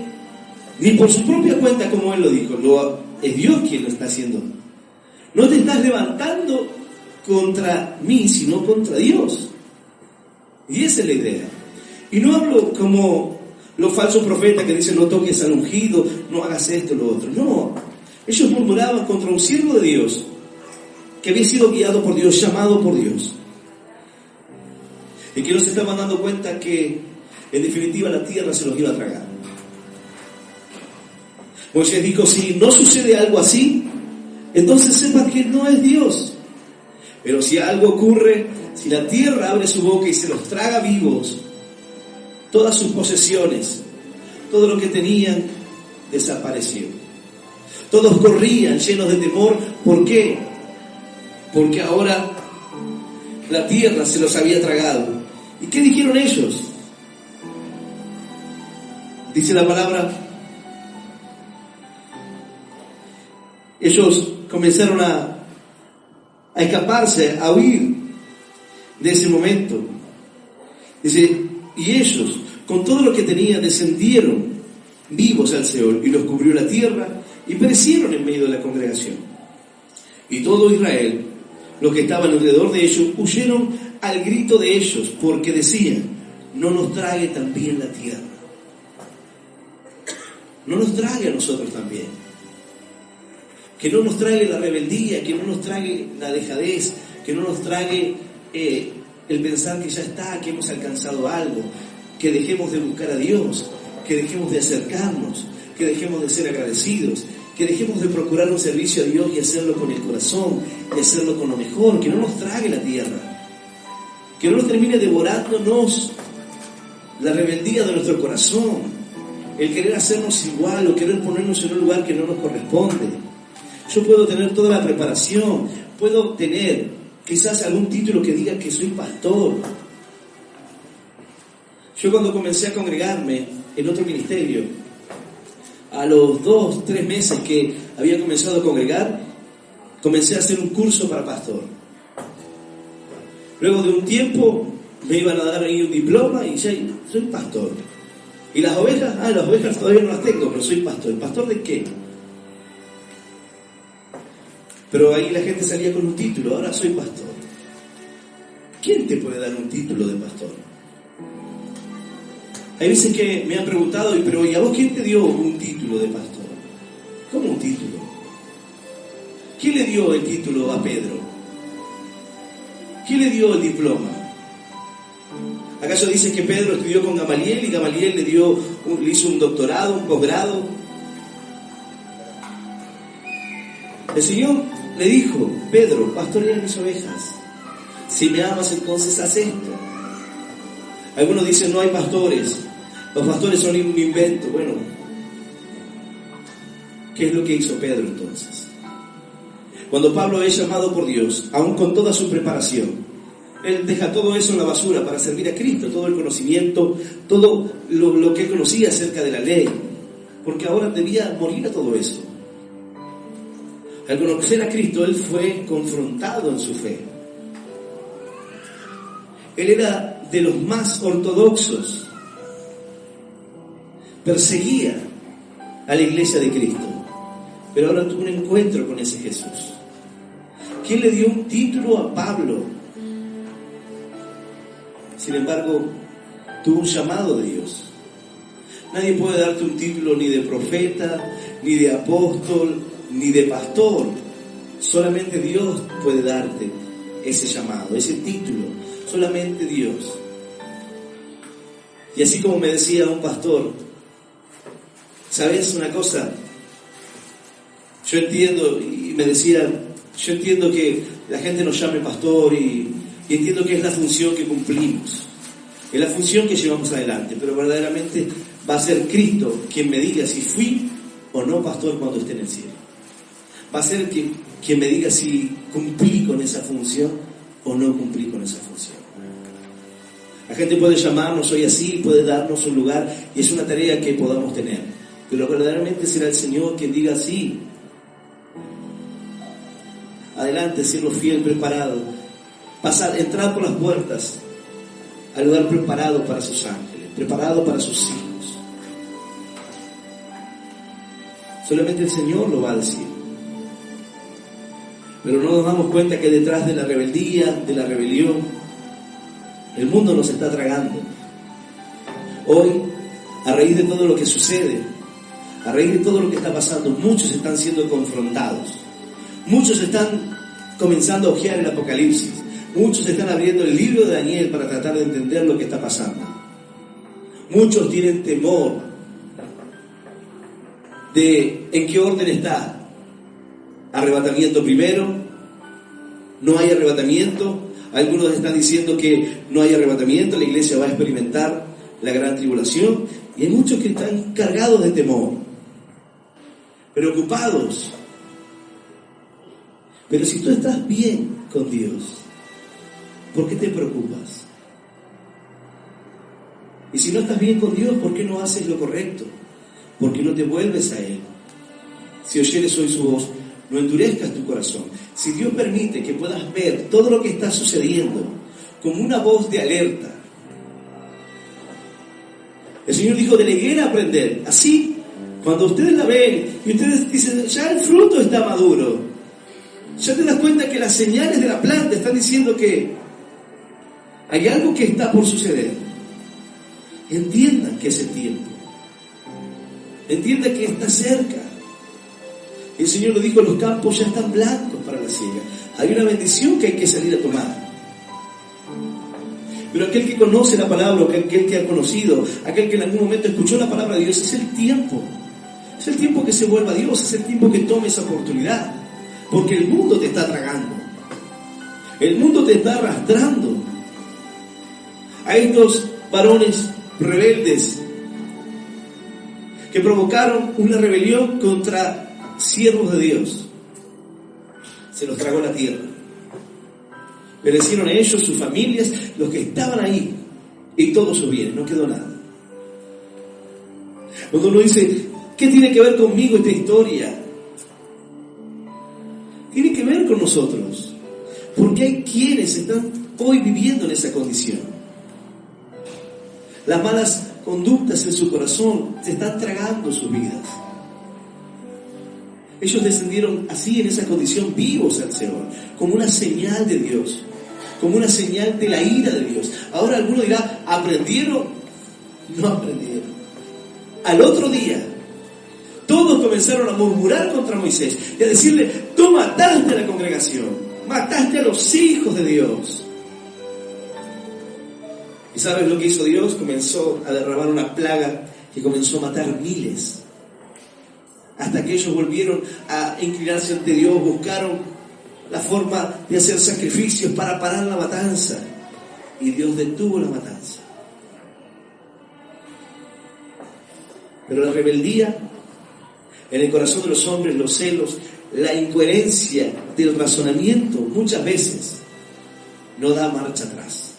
ni por su propia cuenta, como él lo dijo. Es Dios quien lo está haciendo. No te estás levantando contra mí, sino contra Dios. Y esa es la idea. Y no hablo como los falsos profetas que dicen no toques al ungido, no hagas esto o lo otro. No, ellos murmuraban contra un siervo de Dios que había sido guiado por Dios, llamado por Dios. Y que no se estaban dando cuenta que en definitiva la tierra se los iba a tragar. Moisés dijo, si no sucede algo así, entonces sepan que no es Dios. Pero si algo ocurre, si la tierra abre su boca y se los traga vivos, todas sus posesiones, todo lo que tenían, desapareció. Todos corrían llenos de temor. ¿Por qué? Porque ahora la tierra se los había tragado. ¿Y qué dijeron ellos? Dice la palabra, ellos comenzaron a escaparse, a huir de ese momento. Dice, y ellos, con todo lo que tenían, descendieron vivos al Seol, y los cubrió la tierra, y perecieron en medio de la congregación. Y todo Israel, los que estaban alrededor de ellos, huyeron al grito de ellos, porque decían, no nos trague también la tierra. No nos trague a nosotros también. Que no nos trague la rebeldía, que no nos trague la dejadez, que no nos trague el pensar que ya está, que hemos alcanzado algo, que dejemos de buscar a Dios, que dejemos de acercarnos, que dejemos de ser agradecidos, que dejemos de procurar un servicio a Dios y hacerlo con el corazón, y hacerlo con lo mejor, que no nos trague la tierra, que no nos termine devorándonos la rebeldía de nuestro corazón, el querer hacernos igual o querer ponernos en un lugar que no nos corresponde. Yo puedo tener toda la preparación, puedo tener quizás algún título que diga que soy pastor. Yo cuando comencé a congregarme en otro ministerio, a los 2-3 meses que había comenzado a congregar, comencé a hacer un curso para pastor. Luego de un tiempo me iban a dar ahí un diploma y ya soy pastor. ¿Y las ovejas? Las ovejas todavía no las tengo, pero soy pastor. ¿El pastor de qué? Pero ahí la gente salía con un título, ahora soy pastor. ¿quién te puede dar un título de pastor? Hay veces que me han preguntado, pero ¿y a vos quién te dio un título de pastor? ¿Cómo un título? ¿Quién le dio el título a Pedro? ¿Quién le dio el diploma? ¿Acaso dice que Pedro estudió con Gamaliel y Gamaliel le hizo un doctorado, un posgrado? El Señor le dijo: Pedro, pastorea mis ovejas. Si me amas, entonces haz esto. Algunos dicen: no hay pastores, los pastores son un invento. Bueno, ¿qué es lo que hizo Pedro entonces? Cuando Pablo es llamado por Dios, aún con toda su preparación, él deja todo eso en la basura para servir a Cristo, todo el conocimiento, todo lo que él conocía acerca de la ley, porque ahora debía morir a todo eso. Al conocer a Cristo, él fue confrontado en su fe. Él era de los más ortodoxos, perseguía a la iglesia de Cristo, pero ahora tuvo un encuentro con ese Jesús. ¿Quién le dio un título a Pablo? Sin embargo, tuvo un llamado de Dios. Nadie puede darte un título ni de profeta, ni de apóstol, ni de pastor. Solamente Dios puede darte ese llamado, ese título. Solamente Dios. Y así como me decía un pastor, ¿sabes una cosa? Yo entiendo, y me decía, yo entiendo que la gente nos llame pastor y entiendo que es la función que cumplimos, es la función que llevamos adelante, pero verdaderamente va a ser Cristo quien me diga si fui o no pastor cuando esté en el cielo. Va a ser quien me diga si cumplí con esa función o no cumplí con esa función. La gente puede llamarnos hoy así, puede darnos un lugar, y es una tarea que podamos tener, pero verdaderamente será el Señor quien diga sí. Adelante, serlo fiel, preparado, entrar por las puertas al lugar preparado para sus ángeles, preparado para sus hijos. Solamente el Señor lo va a decir. Pero no nos damos cuenta que detrás de la rebeldía, de la rebelión, el mundo nos está tragando. Hoy, a raíz de todo lo que sucede, a raíz de todo lo que está pasando, muchos están siendo confrontados. Muchos están comenzando a hojear el Apocalipsis. Muchos están abriendo el libro de Daniel para tratar de entender lo que está pasando. Muchos tienen temor de en qué orden está. Arrebatamiento primero, no hay arrebatamiento. Algunos están diciendo que no hay arrebatamiento, la iglesia va a experimentar la gran tribulación. Y hay muchos que están cargados de temor, preocupados. Pero si tú estás bien con Dios, ¿por qué te preocupas? Y si no estás bien con Dios, ¿por qué no haces lo correcto? ¿Por qué no te vuelves a Él? Si oyeres hoy su voz, no endurezcas tu corazón. Si Dios permite que puedas ver todo lo que está sucediendo como una voz de alerta. El Señor dijo: de la higuera aprender. Así, cuando ustedes la ven y ustedes dicen: ya el fruto está maduro, ya te das cuenta que las señales de la planta están diciendo que hay algo que está por suceder. Entiendan que es el tiempo. Entiendan que está cerca. El Señor lo dijo: los campos ya están blancos para la siega. Hay una bendición que hay que salir a tomar. Pero aquel que conoce la palabra, aquel que ha conocido, aquel que en algún momento escuchó la palabra de Dios, es el tiempo. Es el tiempo que se vuelva a Dios, es el tiempo que tome esa oportunidad. Porque el mundo te está tragando. El mundo te está arrastrando. A estos varones rebeldes que provocaron una rebelión contra siervos de Dios, se los tragó la tierra. Perecieron ellos, sus familias, los que estaban ahí, y todos sus bienes, no quedó nada. Cuando uno dice: ¿qué tiene que ver conmigo esta historia? Tiene que ver con nosotros, porque hay quienes están hoy viviendo en esa condición. Las malas conductas en su corazón se están tragando sus vidas. Ellos descendieron así en esa condición vivos al Señor, como una señal de Dios. como una señal de la ira de Dios. Ahora alguno dirá, ¿aprendieron? No aprendieron. Al otro día, todos comenzaron a murmurar contra Moisés y a decirle, tú mataste a la congregación, mataste a los hijos de Dios. ¿Y sabes lo que hizo Dios? Comenzó a derramar una plaga que comenzó a matar miles. Hasta que ellos volvieron a inclinarse ante Dios, buscaron la forma de hacer sacrificios para parar la matanza. Y Dios detuvo la matanza. Pero la rebeldía en el corazón de los hombres, los celos, la incoherencia del razonamiento, muchas veces no da marcha atrás.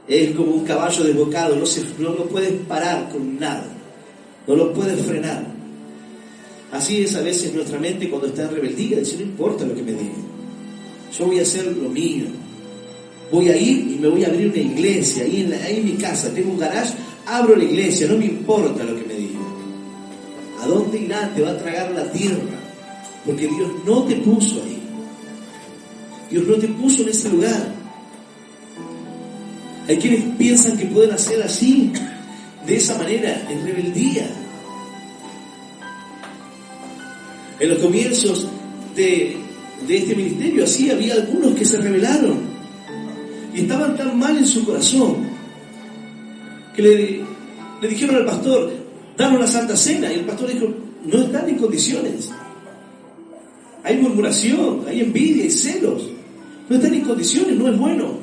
Es como un caballo desbocado, no lo puedes parar con nada, no lo puedes frenar. Así es a veces nuestra mente cuando está en rebeldía, dice, no importa lo que me digan, yo voy a hacer lo mío, voy a ir y me voy a abrir una iglesia, ahí en mi casa, tengo un garage, abro la iglesia, no me importa lo que me digan. ¿A dónde irá? Te va a tragar la tierra, porque Dios no te puso ahí, Dios no te puso en ese lugar. Hay quienes piensan que pueden hacer así, de esa manera, en rebeldía. En los comienzos de este ministerio, así había algunos que se rebelaron y estaban tan mal en su corazón que le dijeron al pastor, danos la Santa Cena, y el pastor dijo, no están en condiciones. Hay murmuración, hay envidia, hay celos, no están en condiciones, no es bueno.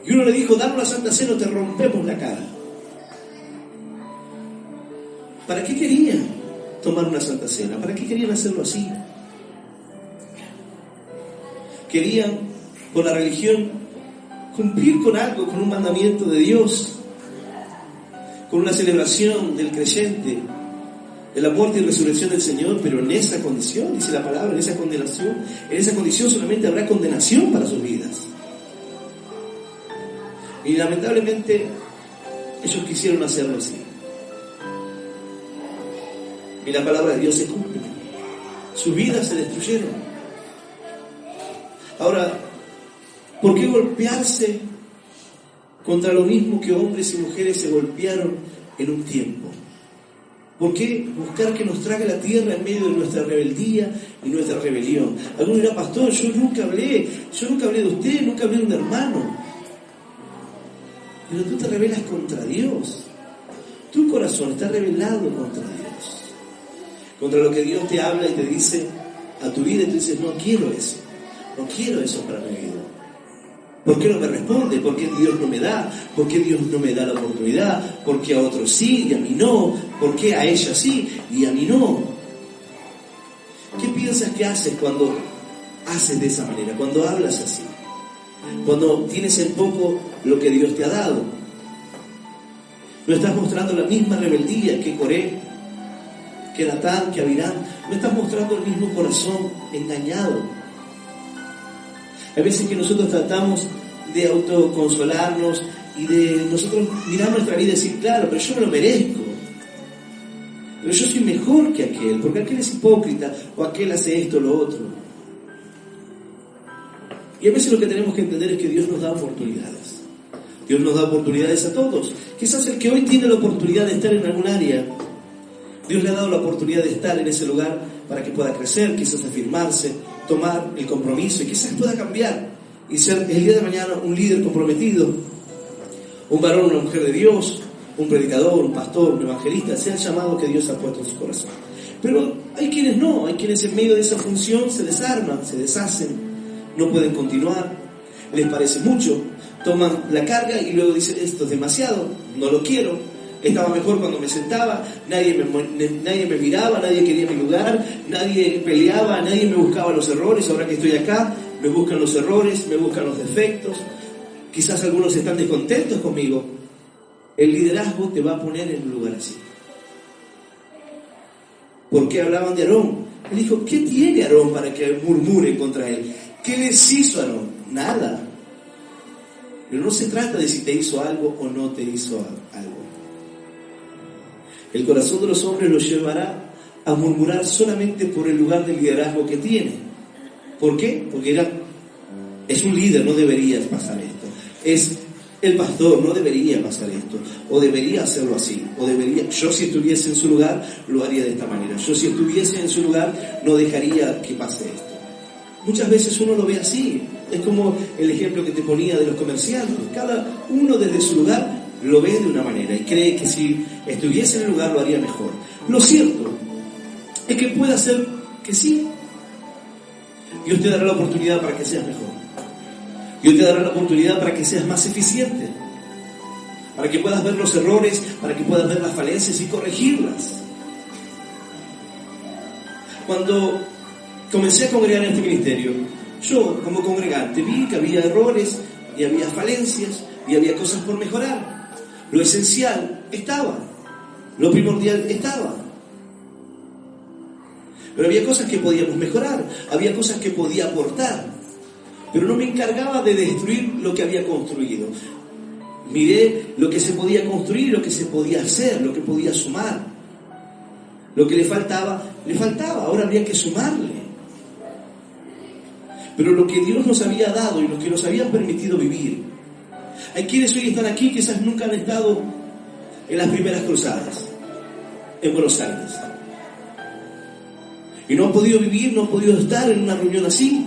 Y uno le dijo, danos la Santa Cena o te rompemos la cara. ¿Para qué querían tomar una Santa Cena? ¿Para qué querían hacerlo así? Querían, con la religión, cumplir con algo, con un mandamiento de Dios, con una celebración del creyente, de la muerte y resurrección del Señor, pero en esa condición, dice la palabra, en esa condición solamente habrá condenación para sus vidas. Y lamentablemente ellos quisieron hacerlo así. Y la palabra de Dios se cumple. Sus vidas se destruyeron. Ahora, ¿por qué golpearse contra lo mismo que hombres y mujeres se golpearon en un tiempo? ¿Por qué buscar que nos trague la tierra en medio de nuestra rebeldía y nuestra rebelión? Alguno dirá, pastor, yo nunca hablé de usted, nunca hablé de un hermano. Pero tú te rebelas contra Dios. Tu corazón está rebelado contra Dios. Contra lo que Dios te habla y te dice a tu vida, y tú dices, no quiero eso para mi vida. ¿Por qué no me responde? ¿Por qué Dios no me da? ¿Por qué Dios no me da la oportunidad? ¿Por qué a otros sí y a mí no? ¿Por qué a ella sí y a mí no? ¿Qué piensas que haces cuando haces de esa manera? Cuando hablas así. Cuando tienes en poco lo que Dios te ha dado. No estás mostrando la misma rebeldía que Coré, que Datán, que Abirán. No estás mostrando el mismo corazón engañado. Hay veces que nosotros tratamos de autoconsolarnos y de nosotros mirar nuestra vida y decir, claro, pero yo me lo merezco. Pero yo soy mejor que aquel, porque aquel es hipócrita o aquel hace esto o lo otro. Y a veces lo que tenemos que entender es que Dios nos da oportunidades. Dios nos da oportunidades a todos. Quizás el que hoy tiene la oportunidad de estar en algún área, Dios le ha dado la oportunidad de estar en ese lugar para que pueda crecer, quizás afirmarse, tomar el compromiso y quizás pueda cambiar y ser el día de mañana un líder comprometido, un varón, una mujer de Dios, un predicador, un pastor, un evangelista, sea el llamado que Dios ha puesto en su corazón. Pero hay quienes no, hay quienes en medio de esa función se desarman, se deshacen, no pueden continuar, les parece mucho, toman la carga y luego dicen, esto es demasiado, no lo quiero, estaba mejor cuando me sentaba, nadie me miraba, nadie quería mi lugar, nadie peleaba, nadie me buscaba los errores, ahora que estoy acá, me buscan los errores, me buscan los defectos, quizás algunos están descontentos conmigo. El liderazgo te va a poner en un lugar así. ¿Por qué hablaban de Aarón? Él dijo, ¿qué tiene Aarón para que murmuren contra él? ¿Qué les hizo Aarón? Nada. Pero no se trata de si te hizo algo o no te hizo algo. El corazón de los hombres los llevará a murmurar solamente por el lugar de liderazgo que tiene. ¿Por qué? Porque Es un líder, no debería pasar esto. Es el pastor, no debería pasar esto. O debería hacerlo así. O debería, yo si estuviese en su lugar, lo haría de esta manera. Yo si estuviese en su lugar, no dejaría que pase esto. Muchas veces uno lo ve así. Es como el ejemplo que te ponía de los comerciantes. Cada uno desde su lugar lo ve de una manera y cree que si estuviese en el lugar lo haría mejor. Lo cierto es que puede ser que sí. Dios te dará la oportunidad para que seas mejor. Dios te dará la oportunidad para que seas más eficiente, para que puedas ver los errores, para que puedas ver las falencias y corregirlas. Cuando comencé a congregar en este ministerio, yo como congregante vi que había errores y había falencias y había cosas por mejorar. Lo esencial estaba, lo primordial estaba. Pero había cosas que podíamos mejorar, había cosas que podía aportar. Pero no me encargaba de destruir lo que había construido. Miré lo que se podía construir, lo que se podía hacer, lo que podía sumar. Lo que le faltaba, ahora habría que sumarle. Pero lo que Dios nos había dado y lo que nos había permitido vivir. Hay quienes hoy están aquí, quizás nunca han estado en las primeras cruzadas, en Buenos Aires. Y no han podido vivir, no han podido estar en una reunión así.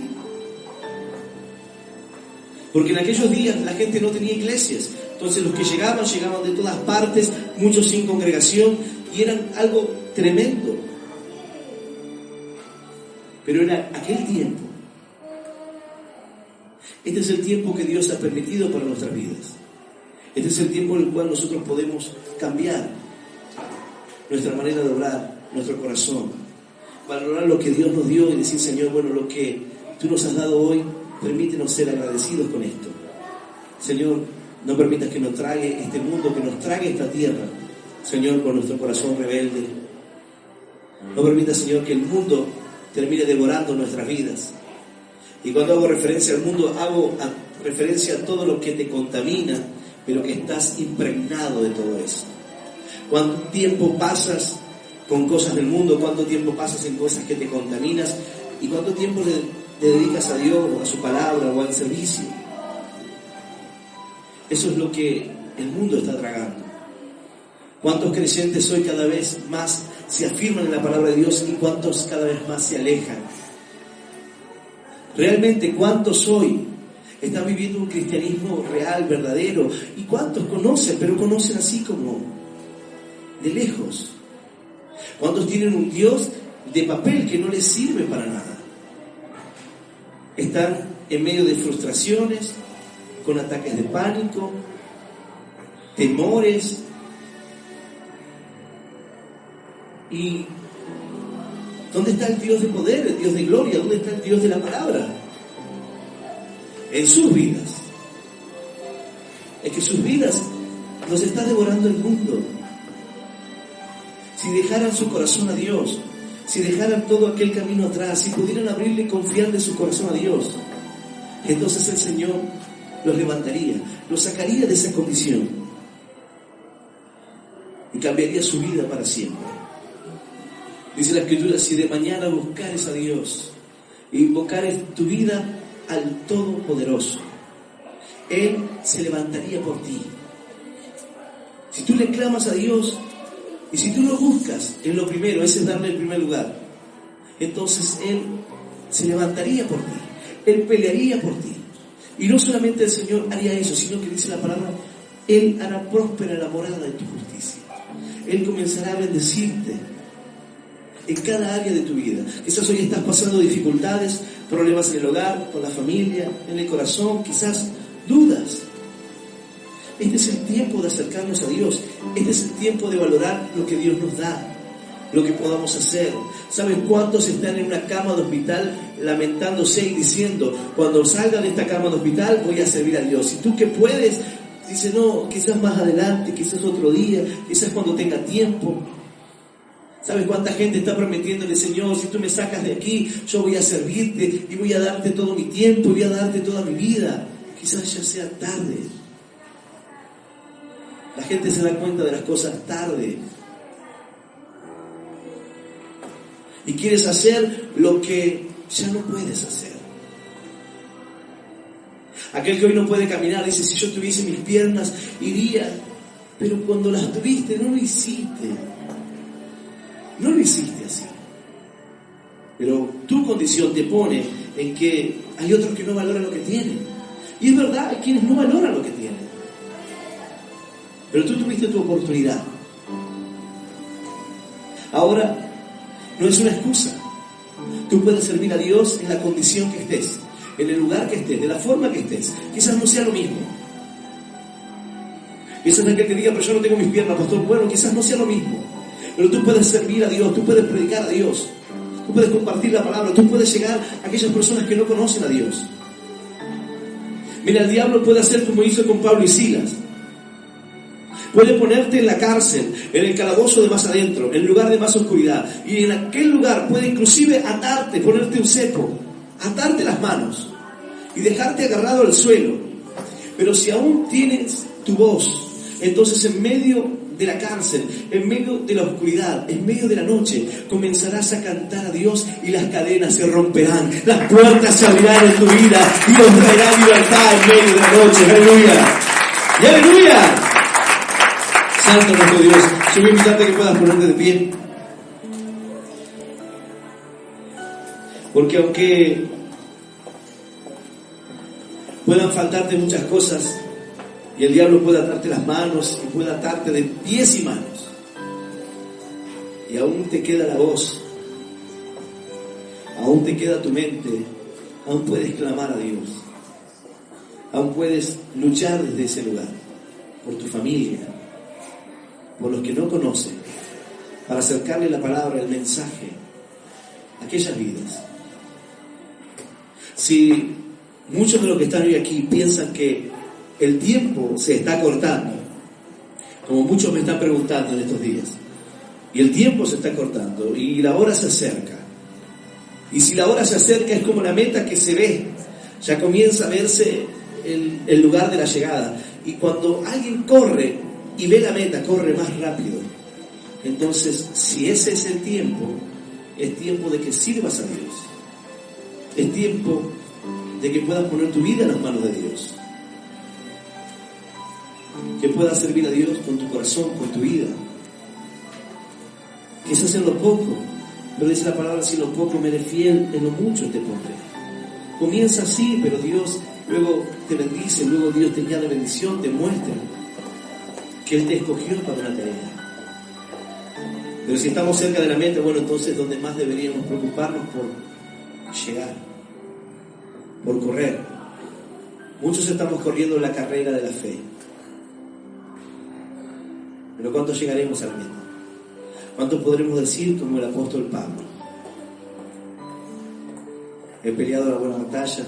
Porque en aquellos días la gente no tenía iglesias. Entonces los que llegaban de todas partes, muchos sin congregación, y eran algo tremendo. Pero era aquel tiempo. Este es el tiempo que Dios ha permitido para nuestras vidas. Este es el tiempo en el cual nosotros podemos cambiar nuestra manera de orar, nuestro corazón, valorar lo que Dios nos dio y decir, Señor, bueno, lo que tú nos has dado hoy, permítenos ser agradecidos con esto. Señor, no permitas que nos trague este mundo, que nos trague esta tierra, Señor, con nuestro corazón rebelde. No permitas, Señor, que el mundo termine devorando nuestras vidas. Y cuando hago referencia al mundo, hago referencia a todo lo que te contamina, pero que estás impregnado de todo eso. ¿Cuánto tiempo pasas con cosas del mundo? ¿Cuánto tiempo pasas en cosas que te contaminas? ¿Y cuánto tiempo le dedicas a Dios, o a su palabra, o al servicio? Eso es lo que el mundo está tragando. ¿Cuántos creyentes hoy cada vez más se afirman en la palabra de Dios y cuántos cada vez más se alejan? Realmente, ¿cuántos hoy están viviendo un cristianismo real, verdadero? ¿Y cuántos conocen, pero conocen así como de lejos? ¿Cuántos tienen un Dios de papel que no les sirve para nada? Están en medio de frustraciones, con ataques de pánico, temores. ¿Y dónde está el Dios de poder, el Dios de gloria? ¿Dónde está el Dios de la palabra? En sus vidas. Es que sus vidas los está devorando el mundo. Si dejaran su corazón a Dios, si dejaran todo aquel camino atrás, si pudieran abrirle y confiarle su corazón a Dios, entonces el Señor los levantaría, los sacaría de esa condición y cambiaría su vida para siempre. Dice la Escritura, si de mañana buscares a Dios e invocares tu vida al Todopoderoso, Él se levantaría por ti. Si tú le clamas a Dios y si tú lo buscas en lo primero, ese es darle el primer lugar, entonces Él se levantaría por ti, Él pelearía por ti. Y no solamente el Señor haría eso, sino que dice la palabra, Él hará próspera la morada de tu justicia. Él comenzará a bendecirte en cada área de tu vida. Quizás hoy estás pasando dificultades, problemas en el hogar, con la familia, en el corazón, quizás dudas. Este es el tiempo de acercarnos a Dios. Este es el tiempo de valorar lo que Dios nos da, lo que podamos hacer. ¿Saben cuántos están en una cama de hospital lamentándose y diciendo, cuando salga de esta cama de hospital voy a servir a Dios? Y tú que puedes, dices, no, quizás más adelante, quizás otro día, quizás cuando tenga tiempo. ¿Sabes cuánta gente está prometiéndole, Señor, si tú me sacas de aquí, yo voy a servirte y voy a darte todo mi tiempo y voy a darte toda mi vida? Quizás ya sea tarde. La gente se da cuenta de las cosas tarde. Y quieres hacer lo que ya no puedes hacer. Aquel que hoy no puede caminar dice, si yo tuviese mis piernas, iría. Pero cuando las tuviste, no lo hiciste. No lo hiciste así. Pero tu condición te pone en que hay otros que no valoran lo que tienen. Y es verdad, hay quienes no valoran lo que tienen. Pero tú tuviste tu oportunidad. Ahora, no es una excusa. Tú puedes servir a Dios en la condición que estés, en el lugar que estés, de la forma que estés. Quizás no sea lo mismo. Quizás aquel que diga, pero yo no tengo mis piernas, pastor. Bueno, quizás no sea lo mismo. Pero tú puedes servir a Dios, tú puedes predicar a Dios, tú puedes compartir la palabra, tú puedes llegar a aquellas personas que no conocen a Dios. Mira, el diablo puede hacer como hizo con Pablo y Silas. Puede ponerte en la cárcel, en el calabozo de más adentro, en el lugar de más oscuridad. Y en aquel lugar puede inclusive atarte, ponerte un cepo, atarte las manos y dejarte agarrado al suelo. Pero si aún tienes tu voz, entonces en medio de la cárcel, en medio de la oscuridad, en medio de la noche, comenzarás a cantar a Dios y las cadenas se romperán, las puertas se abrirán en tu vida y Dios traerá libertad en medio de la noche. ¡Aleluya! ¡Y aleluya! Santo nuestro Dios. Yo voy a invitarte a que puedas ponerte de pie. Porque aunque puedan faltarte muchas cosas, y el diablo puede atarte las manos y puede atarte de pies y manos, y aún te queda la voz, aún te queda tu mente, aún puedes clamar a Dios, aún puedes luchar desde ese lugar, por tu familia, por los que no conocen, para acercarle la palabra, el mensaje a aquellas vidas. Si muchos de los que están hoy aquí piensan que el tiempo se está cortando, como muchos me están preguntando en estos días, y el tiempo se está cortando y la hora se acerca, y si la hora se acerca es como la meta que se ve, ya comienza a verse el lugar de la llegada, y cuando alguien corre y ve la meta, corre más rápido. Entonces, si ese es el tiempo, es tiempo de que sirvas a Dios, es tiempo de que puedas poner tu vida en las manos de Dios, que puedas servir a Dios con tu corazón, con tu vida. Quizás en lo poco, pero dice la palabra, si en lo poco me eres fiel, en lo mucho te pondré. Comienza así, pero Dios luego te bendice, luego Dios te añade bendición, te muestra que Él te escogió para una tarea. Pero si estamos cerca de la meta, bueno, entonces donde más deberíamos preocuparnos por llegar, por correr. Muchos estamos corriendo la carrera de la fe. Pero ¿cuánto llegaremos a la meta? ¿Cuánto podremos decir como el apóstol Pablo? He peleado la buena batalla,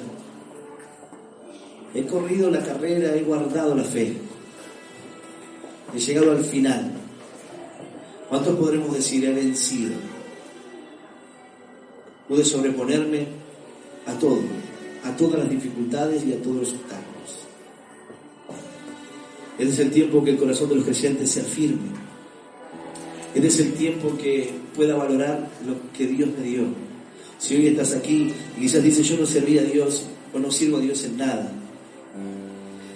he corrido la carrera, he guardado la fe, he llegado al final. ¿Cuántos podremos decir he vencido? Pude sobreponerme a todo, a todas las dificultades y a todos los obstáculos. Este es el tiempo que el corazón de los creyentes se afirme. Este es el tiempo que pueda valorar lo que Dios me dio. Si hoy estás aquí y quizás dices yo no serví a Dios o no sirvo a Dios en nada,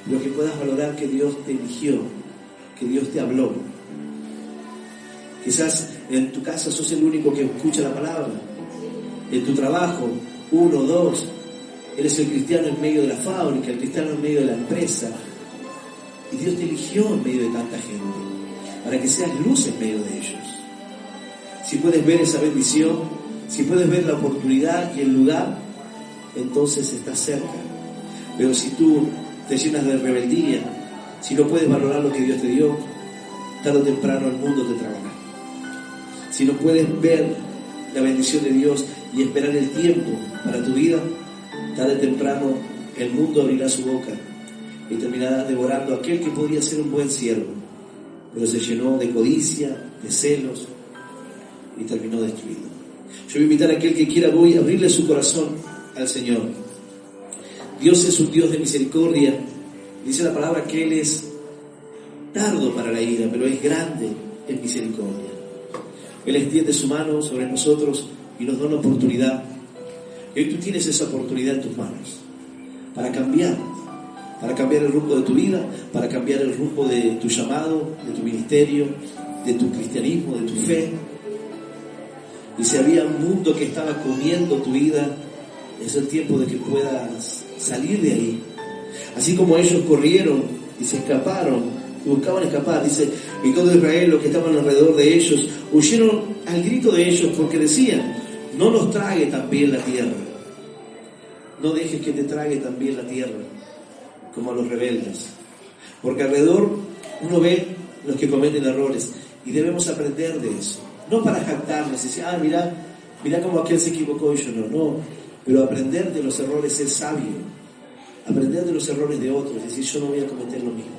pero que puedas valorar que Dios te eligió, que Dios te habló. Quizás en tu casa sos el único que escucha la palabra. En tu trabajo, 1 o 2, eres el cristiano en medio de la fábrica, el cristiano en medio de la empresa. Y Dios te eligió en medio de tanta gente, para que seas luz en medio de ellos. Si puedes ver esa bendición, si puedes ver la oportunidad y el lugar, entonces estás cerca. Pero si tú te llenas de rebeldía, si no puedes valorar lo que Dios te dio, tarde o temprano el mundo te tragará. Si no puedes ver la bendición de Dios y esperar el tiempo para tu vida, tarde o temprano el mundo abrirá su boca y terminará devorando a aquel que podría ser un buen siervo, pero se llenó de codicia, de celos y terminó destruido. Yo voy a invitar a aquel que quiera hoy a abrirle su corazón al Señor. Dios es un Dios de misericordia. Dice la palabra que Él es tardo para la ira, pero es grande en misericordia. Él extiende su mano sobre nosotros y nos da una oportunidad. Y hoy tú tienes esa oportunidad en tus manos para cambiar, para cambiar el rumbo de tu vida, para cambiar el rumbo de tu llamado, de tu ministerio, de tu cristianismo, de tu fe. Y si había un mundo que estaba comiendo tu vida, es el tiempo de que puedas salir de ahí. Así como ellos corrieron y se escaparon, y buscaban escapar, dice, y todo Israel, los que estaban alrededor de ellos, huyeron al grito de ellos porque decían, no nos trague también la tierra. No dejes que te trague también la tierra, como a los rebeldes. Porque alrededor uno ve los que cometen errores y debemos aprender de eso. No para jactarnos y decir, mirá cómo aquel se equivocó y yo no. Pero aprender de los errores es sabio. Aprender de los errores de otros, es decir, yo no voy a cometer lo mismo.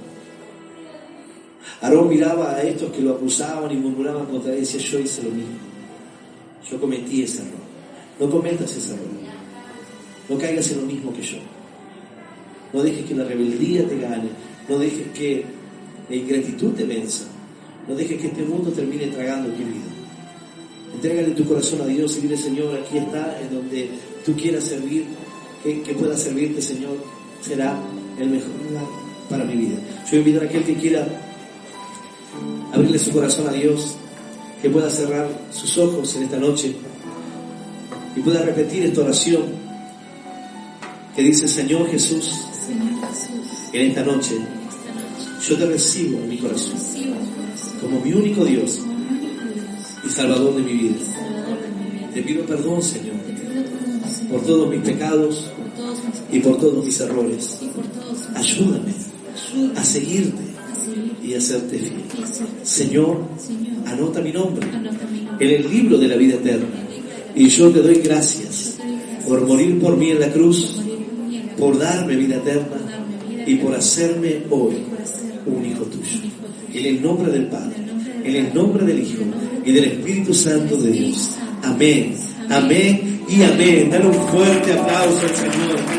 Aarón miraba a estos que lo acusaban y murmuraban contra él y decía, yo hice lo mismo. Yo cometí ese error. No cometas ese error. No caigas en lo mismo que yo. No dejes que la rebeldía te gane. No dejes que la ingratitud te venza. No dejes que este mundo termine tragando tu vida. Entrégale tu corazón a Dios y dile, Señor, aquí está, en donde tú quieras servir, que pueda servirte, Señor, será el mejor lugar para mi vida. Yo voy a invitar a aquel que quiera abrirle su corazón a Dios, que pueda cerrar sus ojos en esta noche y pueda repetir esta oración que dice, Señor Jesús, en esta noche yo te recibo en mi corazón como mi único Dios y Salvador de mi vida. Te pido perdón, Señor, por todos mis pecados y por todos mis errores. Ayúdame a seguirte y a serte fiel. Señor, anota mi nombre en el libro de la vida eterna. Y yo te doy gracias por morir por mí en la cruz, por darme vida eterna y por hacerme hoy un hijo tuyo. En el nombre del Padre, en el nombre del Hijo y del Espíritu Santo de Dios. Amén, amén y amén. Dale un fuerte aplauso al Señor.